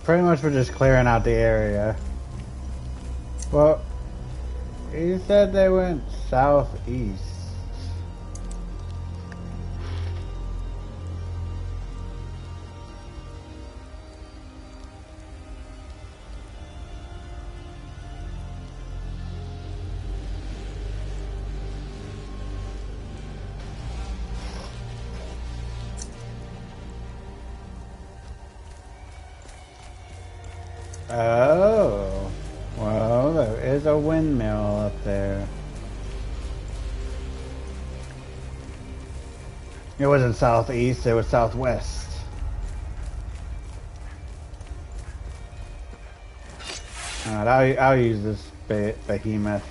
Pretty much we're just clearing out the area. Well, he said they went southeast. Oh, well, there is a windmill up there. It wasn't southeast, it was southwest. Alright, I'll use this behemoth.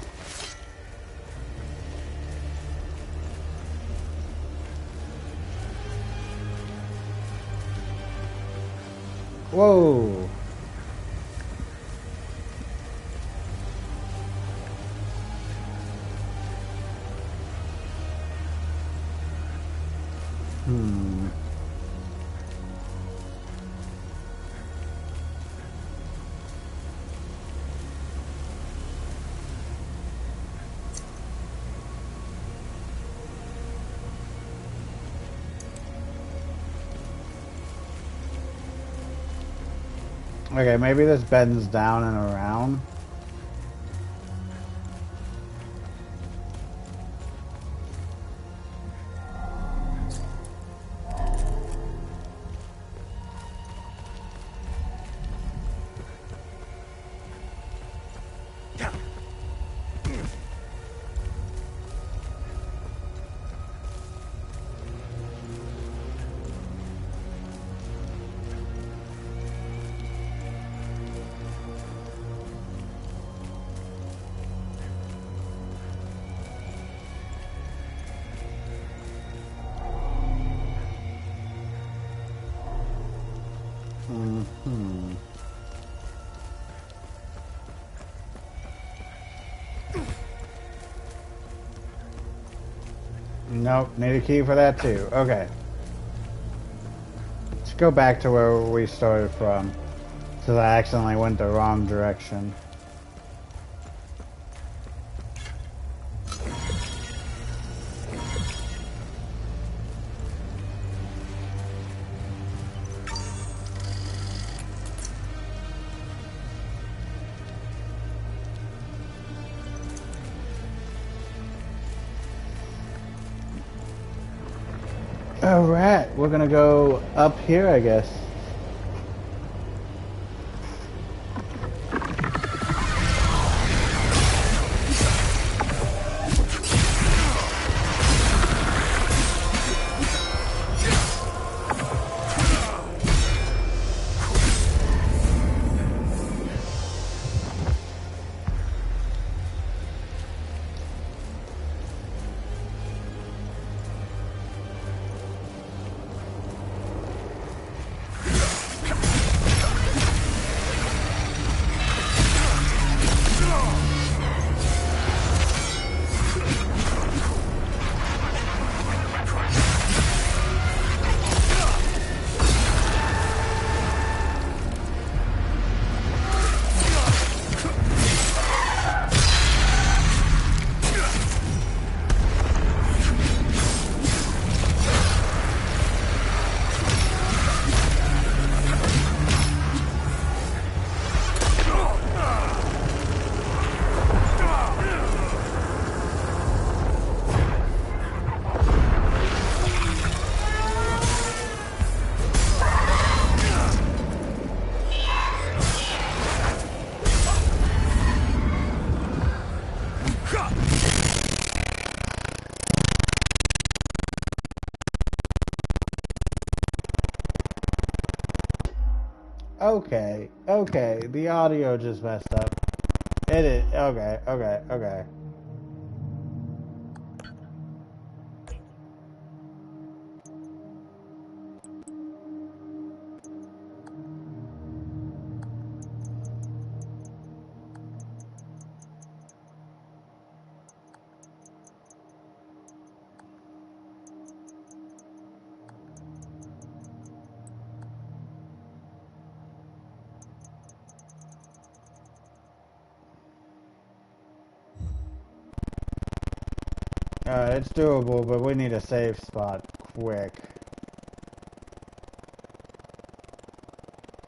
Whoa. Okay, maybe this bends down and around. Hmm. Nope, need a key for that too. Okay. Let's go back to where we started from. Because I accidentally went the wrong direction. Alright, we're gonna go up here, I guess. Okay, okay, the audio just messed up. It is, okay, okay, okay. It's doable, but we need a safe spot quick.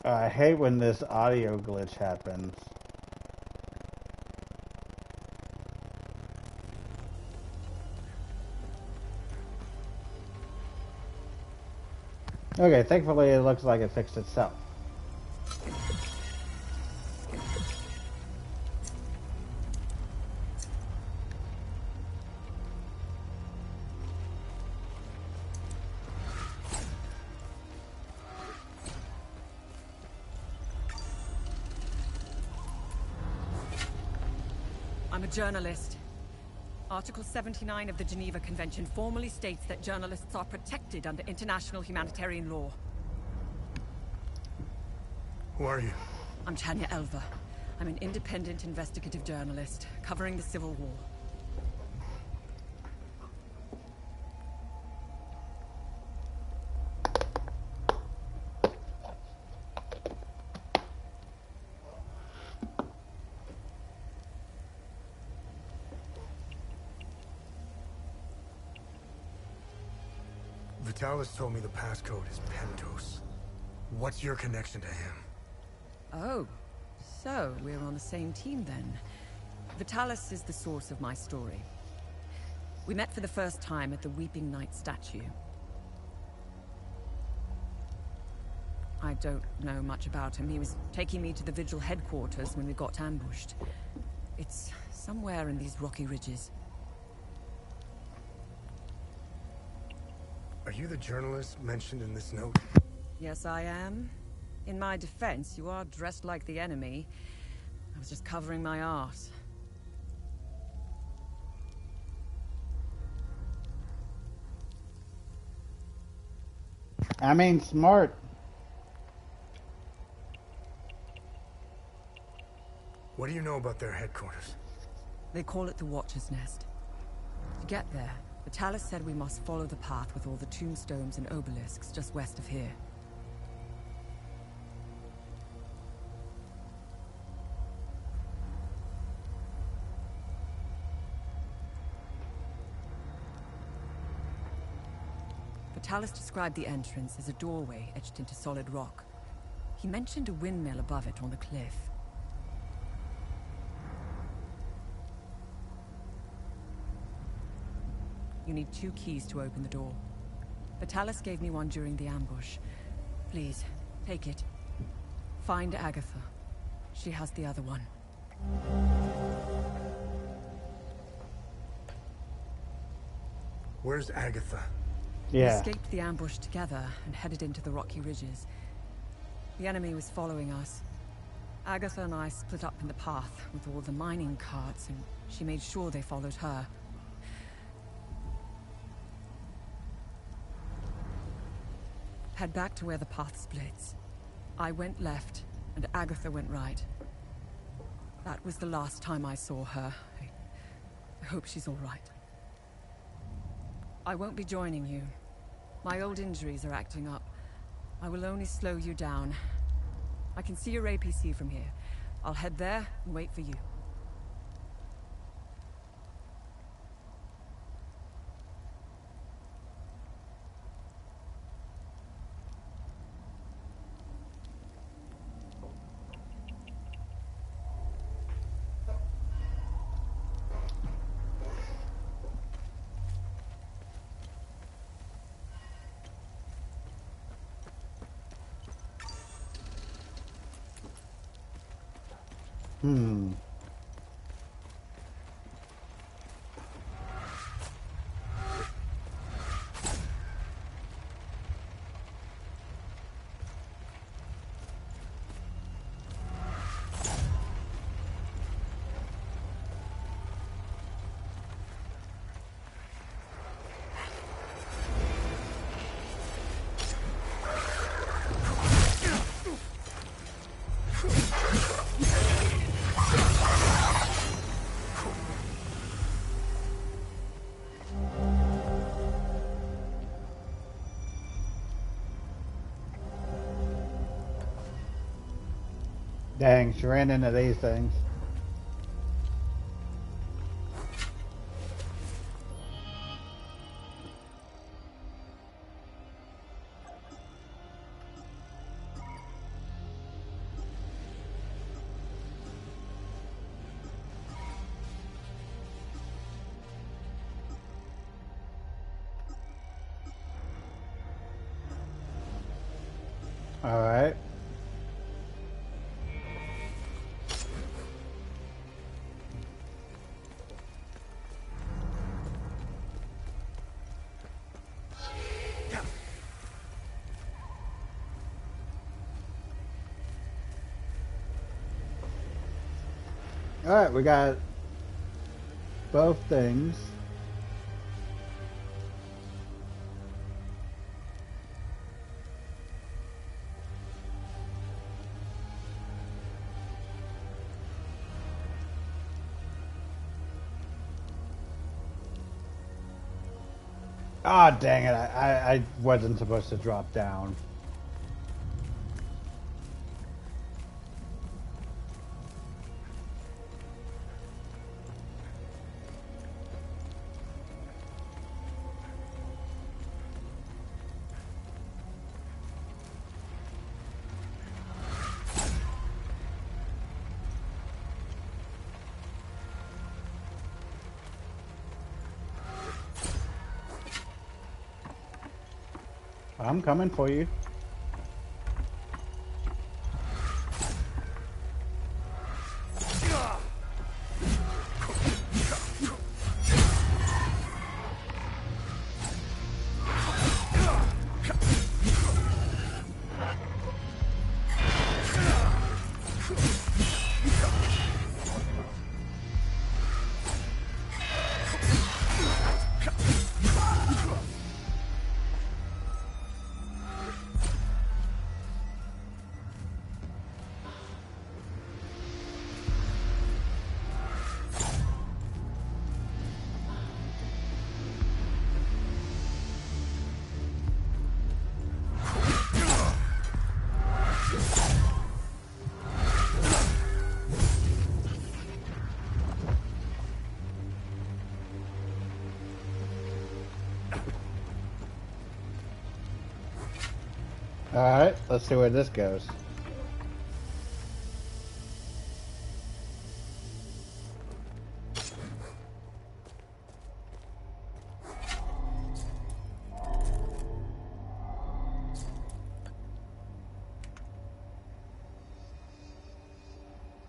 I hate when this audio glitch happens. Okay, thankfully it looks like it fixed itself. I'm a journalist. Article 79 of the Geneva Convention formally states that journalists are protected under international humanitarian law. Who are you? I'm Tanya Elva. I'm an independent investigative journalist covering the Civil War. Vitalis told me the passcode is Pentos. What's your connection to him? Oh, so we're on the same team then. Vitalis is the source of my story. We met for the first time at the Weeping Knight statue. I don't know much about him. He was taking me to the Vigil headquarters when we got ambushed. It's somewhere in these rocky ridges. Are you the journalist mentioned in this note? Yes, I am. In my defense, you are dressed like the enemy. I was just covering my arse. I mean, smart. What do you know about their headquarters? They call it the Watcher's Nest. To get there, Vitalis said we must follow the path with all the tombstones and obelisks just west of here. Vitalis described the entrance as a doorway etched into solid rock. He mentioned a windmill above it on the cliff. You need 2 keys to open the door. Vitalis gave me one during the ambush. Please, take it. Find Agatha. She has the other one. Where's Agatha? We Yeah. escaped the ambush together and headed into the rocky ridges. The enemy was following us. Agatha and I split up in the path with all the mining carts, and she made sure they followed her. Head back to where the path splits. I went left, and Agatha went right. That was the last time I saw her. I hope she's all right. I won't be joining you. My old injuries are acting up. I will only slow you down. I can see your APC from here. I'll head there and wait for you. Dang, she ran into these things. All right. All right, we got both things. Ah, dang it. I wasn't supposed to drop down. I'm coming for you. Alright, let's see where this goes.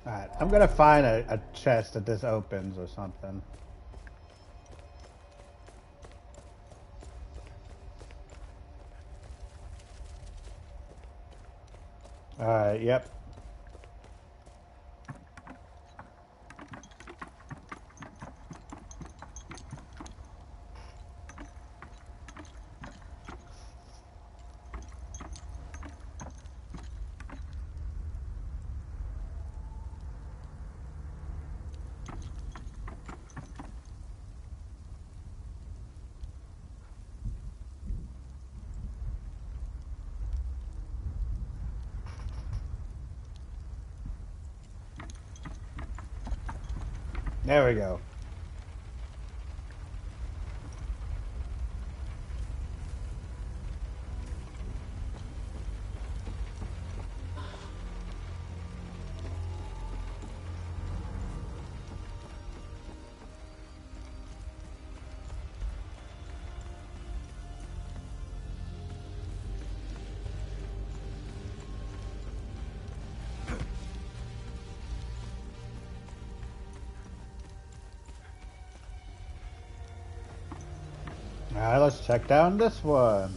Alright, I'm gonna find a chest that this opens or something. Alright, yep. There we go. Alright, let's check down this one.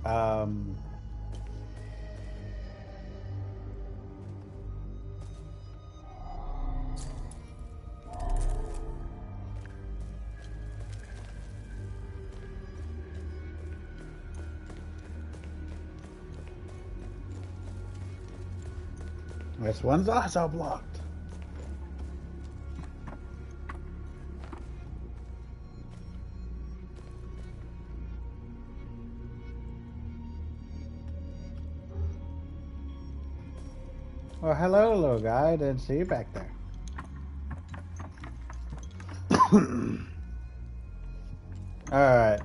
Um... This one's also blocked. Well, hello, little guy. I didn't see you back there. Alright.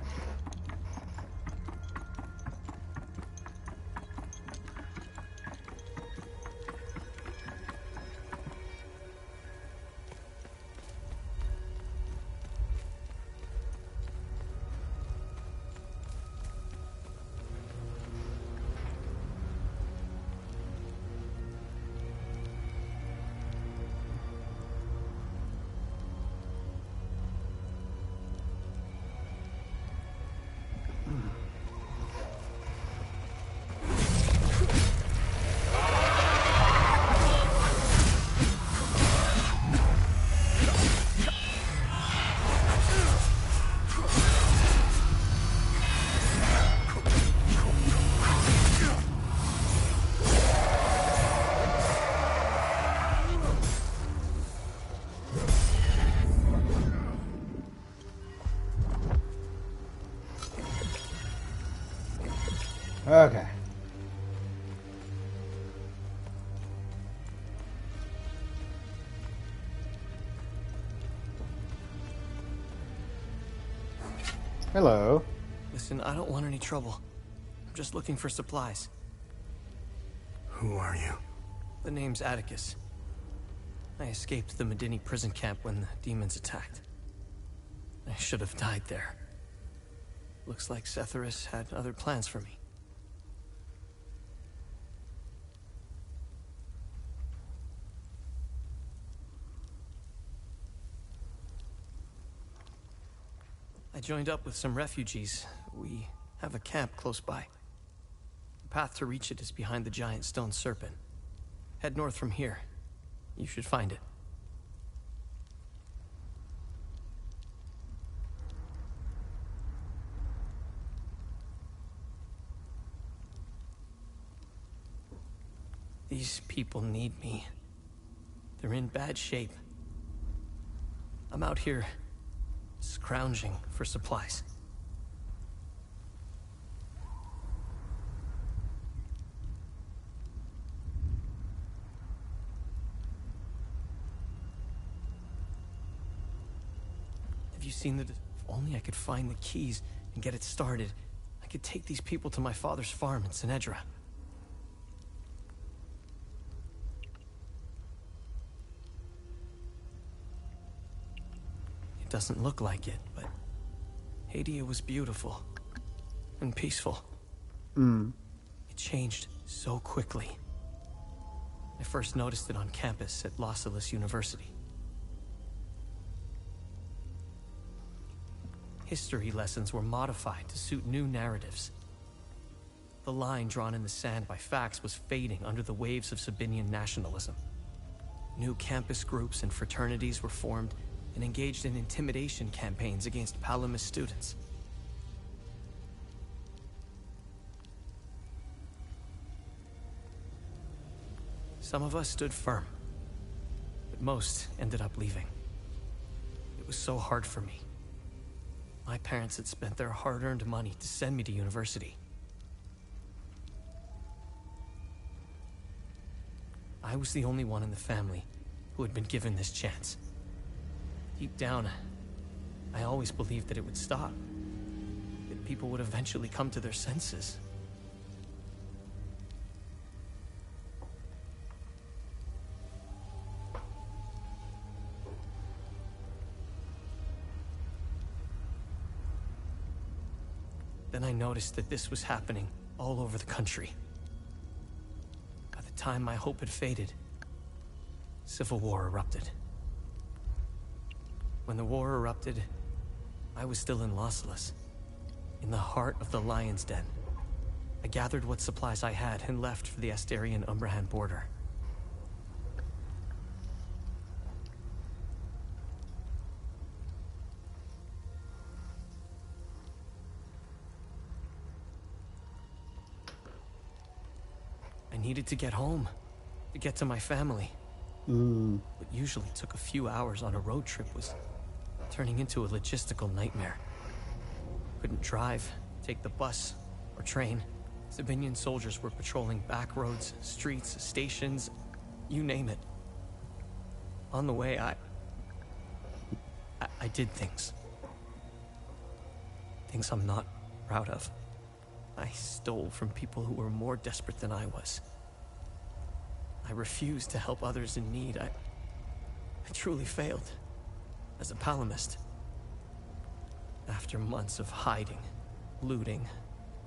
Okay. Hello. Listen, I don't want any trouble. I'm just looking for supplies. Who are you? The name's Atticus. I escaped the Medini prison camp when the demons attacked. I should have died there. Looks like Setharus had other plans for me. I joined up with some refugees. We have a camp close by. The path to reach it is behind the giant stone serpent. Head north from here. You should find it. These people need me. They're in bad shape. I'm out here scrounging for supplies. Have you seen the... If only I could find the keys and get it started, I could take these people to my father's farm in Sinedra. It doesn't look like it, but Hadia was beautiful and peaceful. It changed so quickly. I first noticed it on campus at Los Angeles University. History lessons were modified to suit new narratives. The line drawn in the sand by facts was fading under the waves of Sabinian nationalism. New campus groups and fraternities were formed and engaged in intimidation campaigns against Palamist students. Some of us stood firm, but most ended up leaving. It was so hard for me. My parents had spent their hard-earned money to send me to university. I was the only one in the family who had been given this chance. Deep down, I always believed that it would stop, that people would eventually come to their senses. Then I noticed that this was happening all over the country. By the time my hope had faded, civil war erupted. When the war erupted, I was still in Los Angeles, in the heart of the Lion's Den. I gathered what supplies I had and left for the Asterian-Umbrahan border. I needed to get home, to get to my family. What usually took a few hours on a road trip was turning into a logistical nightmare. Couldn't drive, take the bus, or train. Sabinian soldiers were patrolling back roads, streets, stations, you name it. On the way, I did things. Things I'm not proud of. I stole from people who were more desperate than I was. I refused to help others in need. I truly failed as a Palamist. After months of hiding, looting,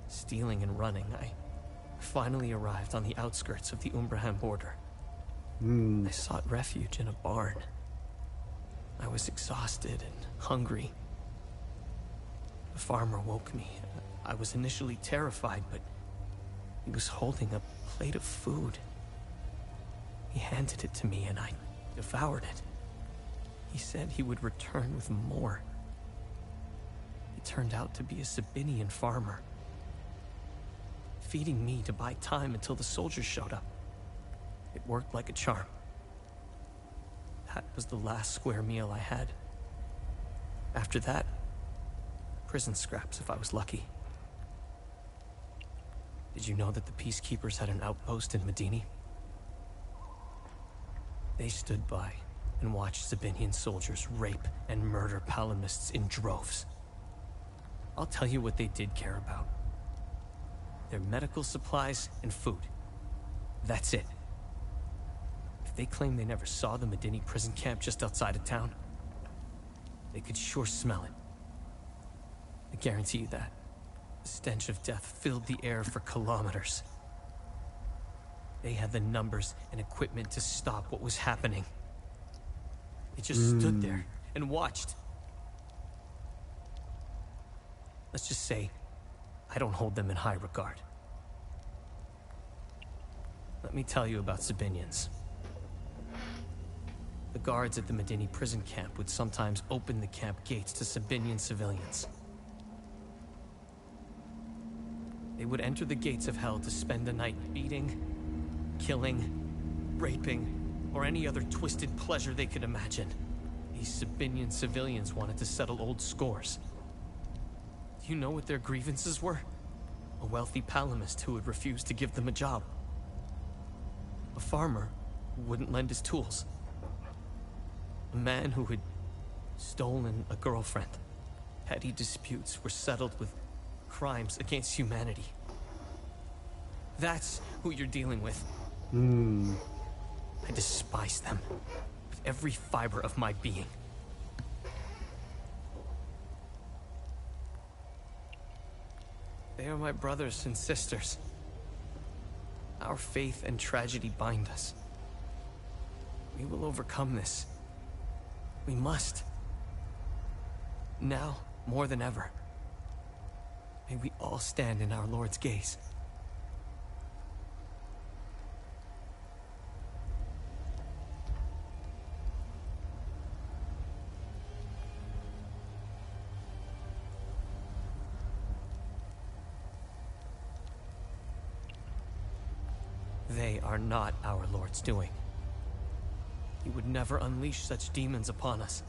stealing, and running, I finally arrived on the outskirts of the Umbrahan border. I sought refuge in a barn. I was exhausted and hungry. The farmer woke me. I was initially terrified, but he was holding a plate of food. He handed it to me and I devoured it. He said he would return with more. It turned out to be a Sabinian farmer, feeding me to buy time until the soldiers showed up. It worked like a charm. That was the last square meal I had. After that, prison scraps if I was lucky. Did you know that the peacekeepers had an outpost in Medini? They stood by and watched Sabinian soldiers rape and murder Palamists in droves. I'll tell you what they did care about. Their medical supplies and food. That's it. If they claim they never saw the Medini prison camp just outside of town, they could sure smell it. I guarantee you that. The stench of death filled the air for kilometers. They had the numbers and equipment to stop what was happening. They just stood there and watched. Let's just say, I don't hold them in high regard. Let me tell you about Sabinians. The guards at the Medini prison camp would sometimes open the camp gates to Sabinian civilians. They would enter the gates of hell to spend the night beating, killing, raping, or any other twisted pleasure they could imagine. They These Sabinian civilians wanted to settle old scores. Do you know what their grievances were? A wealthy palamist who had refused to give them a job. A farmer who wouldn't lend his tools. A man who had stolen a girlfriend. Petty disputes were settled with crimes against humanity. That's who you're dealing with. I despise them with every fiber of my being. They are my brothers and sisters. Our faith and tragedy bind us. We will overcome this. We must. Now, more than ever. May we all stand in our Lord's gaze. They are not our Lord's doing. He would never unleash such demons upon us,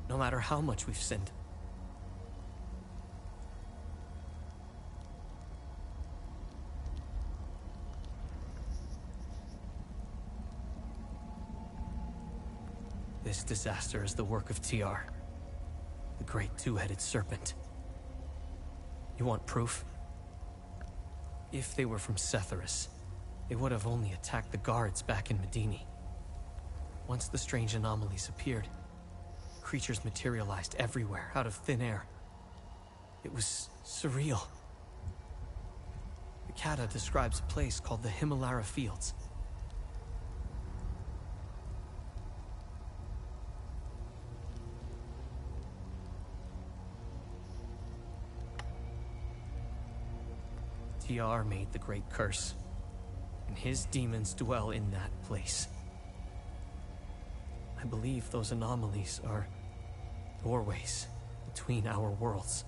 no matter how much we've sinned. This disaster is the work of TR, the great two-headed serpent. You want proof? If they were from Setharis, they would have only attacked the guards back in Medini. Once the strange anomalies appeared, creatures materialized everywhere out of thin air. It was surreal. The Kata describes a place called the Himalara Fields. TR made the Great Curse, and his demons dwell in that place. I believe those anomalies are doorways between our worlds.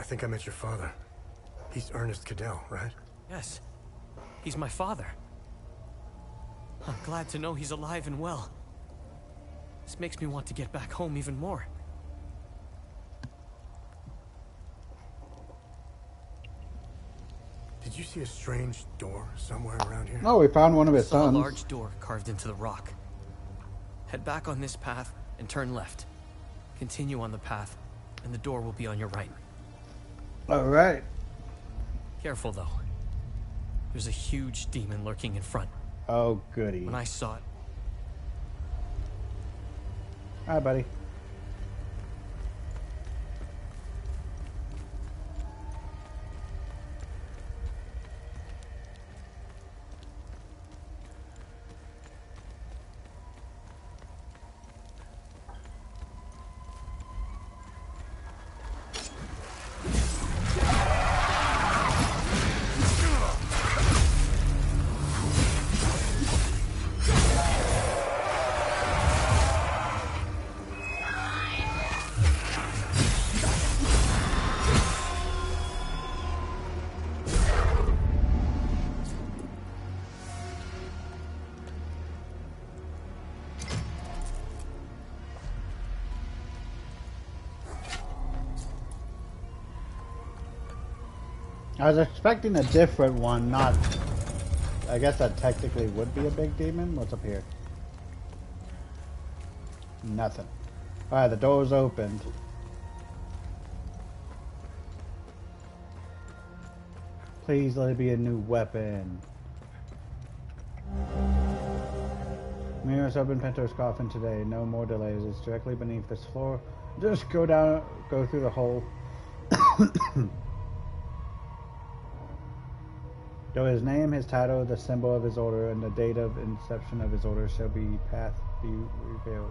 I think I met your father. He's Ernest Cadell, right? Yes, he's my father. I'm glad to know he's alive and well. This makes me want to get back home even more. Did you see a strange door somewhere around here? Oh, we found one of his Saw a sons. large door carved into the rock. Head back on this path and turn left. Continue on the path, and the door will be on your right. All right. Careful, though. There's a huge demon lurking in front. Oh, goody. When I saw it... Hi, buddy. I was expecting a different one, not... I guess that technically would be a big demon. What's up here? Nothing. Alright, the door's opened. Please let it be a new weapon. Mirrors open Pento's coffin today. No more delays. It's directly beneath this floor. Just go down, go through the hole. Though his name, his title, the symbol of his order, and the date of inception of his order shall be revealed.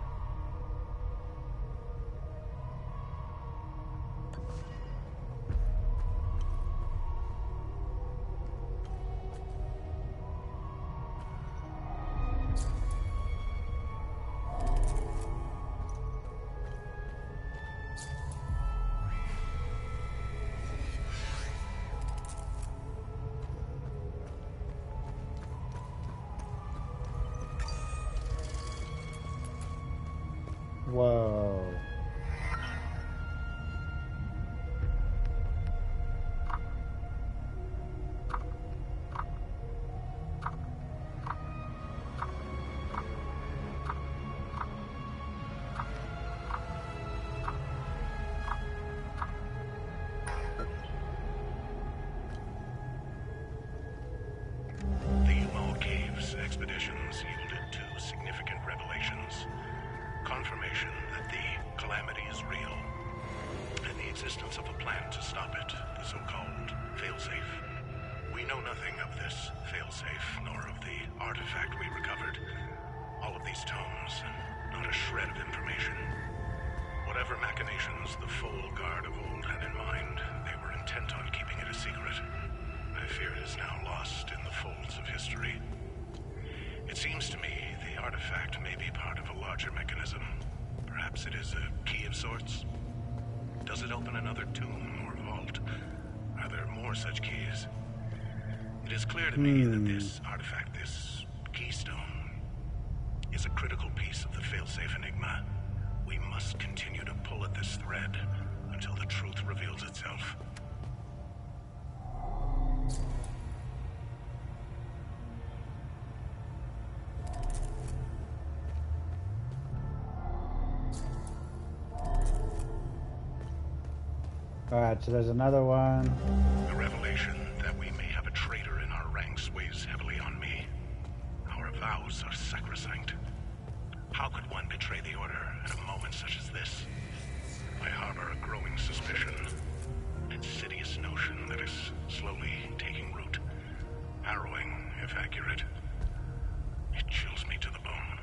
Whoa. The Umal Caves expeditions yielded two significant revelations. Confirmation that the calamity is real, and the existence of a plan to stop it, the so-called failsafe. We know nothing of this failsafe, nor of the artifact we recovered. All of these tomes, and not a shred of information. Whatever machinations the full guard of old had in mind, they were intent on keeping it a secret. I fear it is now lost in the folds of history. It seems to me the artifact may be part of a larger mechanism. Perhaps it is a key of sorts. Does it open another tomb or vault? Are there more such keys? It is clear to me that this artifact, this keystone, is a critical piece of the failsafe enigma. We must continue to pull at this thread until the truth reveals itself. Alright, so there's another one. The revelation that we may have a traitor in our ranks weighs heavily on me. Our vows are sacrosanct. How could one betray the Order at a moment such as this? I harbor a growing suspicion, an insidious notion that is slowly taking root. Harrowing, if accurate. It chills me to the bone.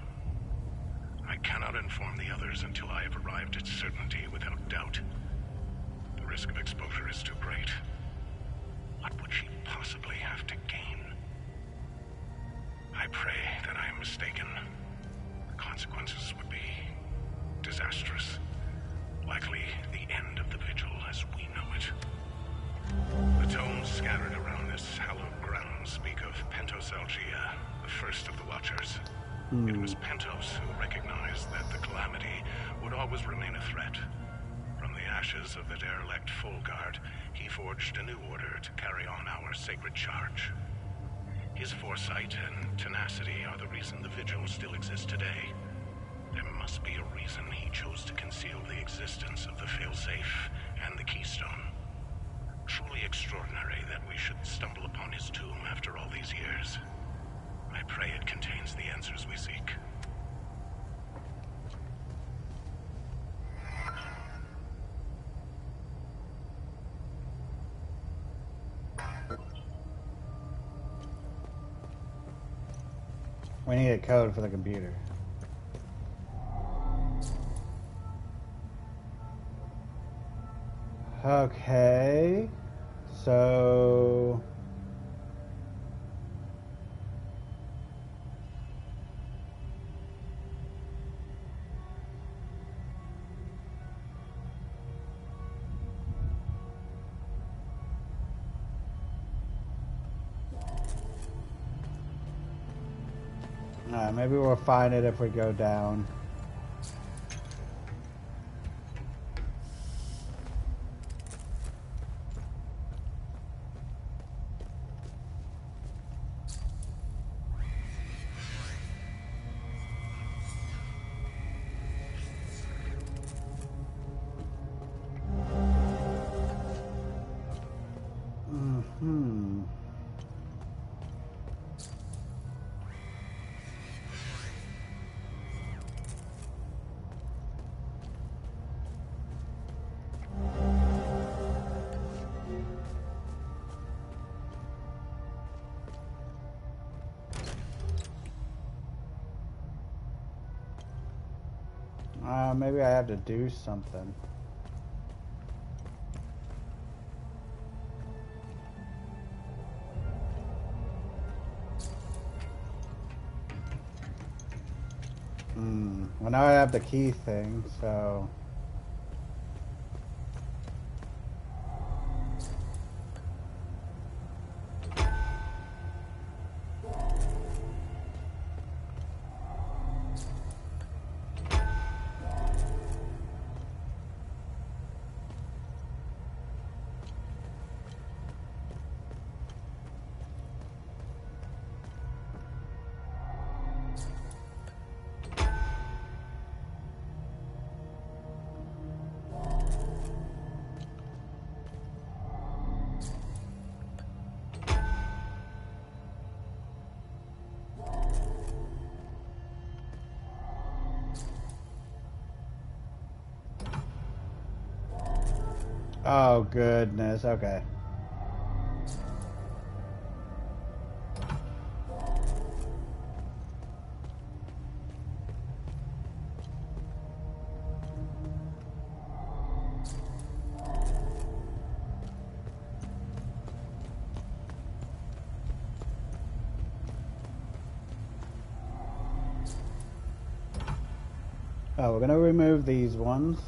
I cannot inform the others until I have arrived at certainty without doubt. The risk of exposure is too great. What would she possibly have to gain? I pray that I am mistaken. The consequences would be disastrous. Likely the end of the vigil as we know it. The tomes scattered around this hallowed ground speak of Pentosalgia, the first of the Watchers. It was Pentos who recognized that the calamity would always remain a threat. From the ashes of the derelict Full Guard, he forged a new order to carry on our sacred charge. His foresight and tenacity are the reason the Vigil still exists today. There must be a reason he chose to conceal the existence of the failsafe and the keystone. Truly extraordinary that we should stumble upon his tomb after all these years. I pray it contains the answers we seek. We need a code for the computer. Okay. So... maybe we'll find it if we go down. Maybe I have to do something. Well, now I have the key thing, so... Oh, goodness. Okay. Oh, we're going to remove these ones.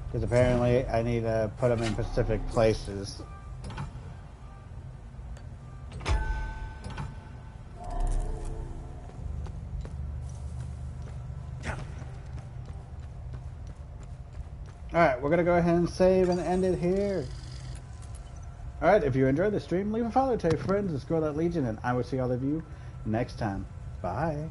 Because apparently I need to put them in specific places. Alright, we're going to go ahead and save and end it here. Alright, if you enjoyed the stream, leave a follow, tell your friends, and scroll that legion, and I will see all of you next time. Bye.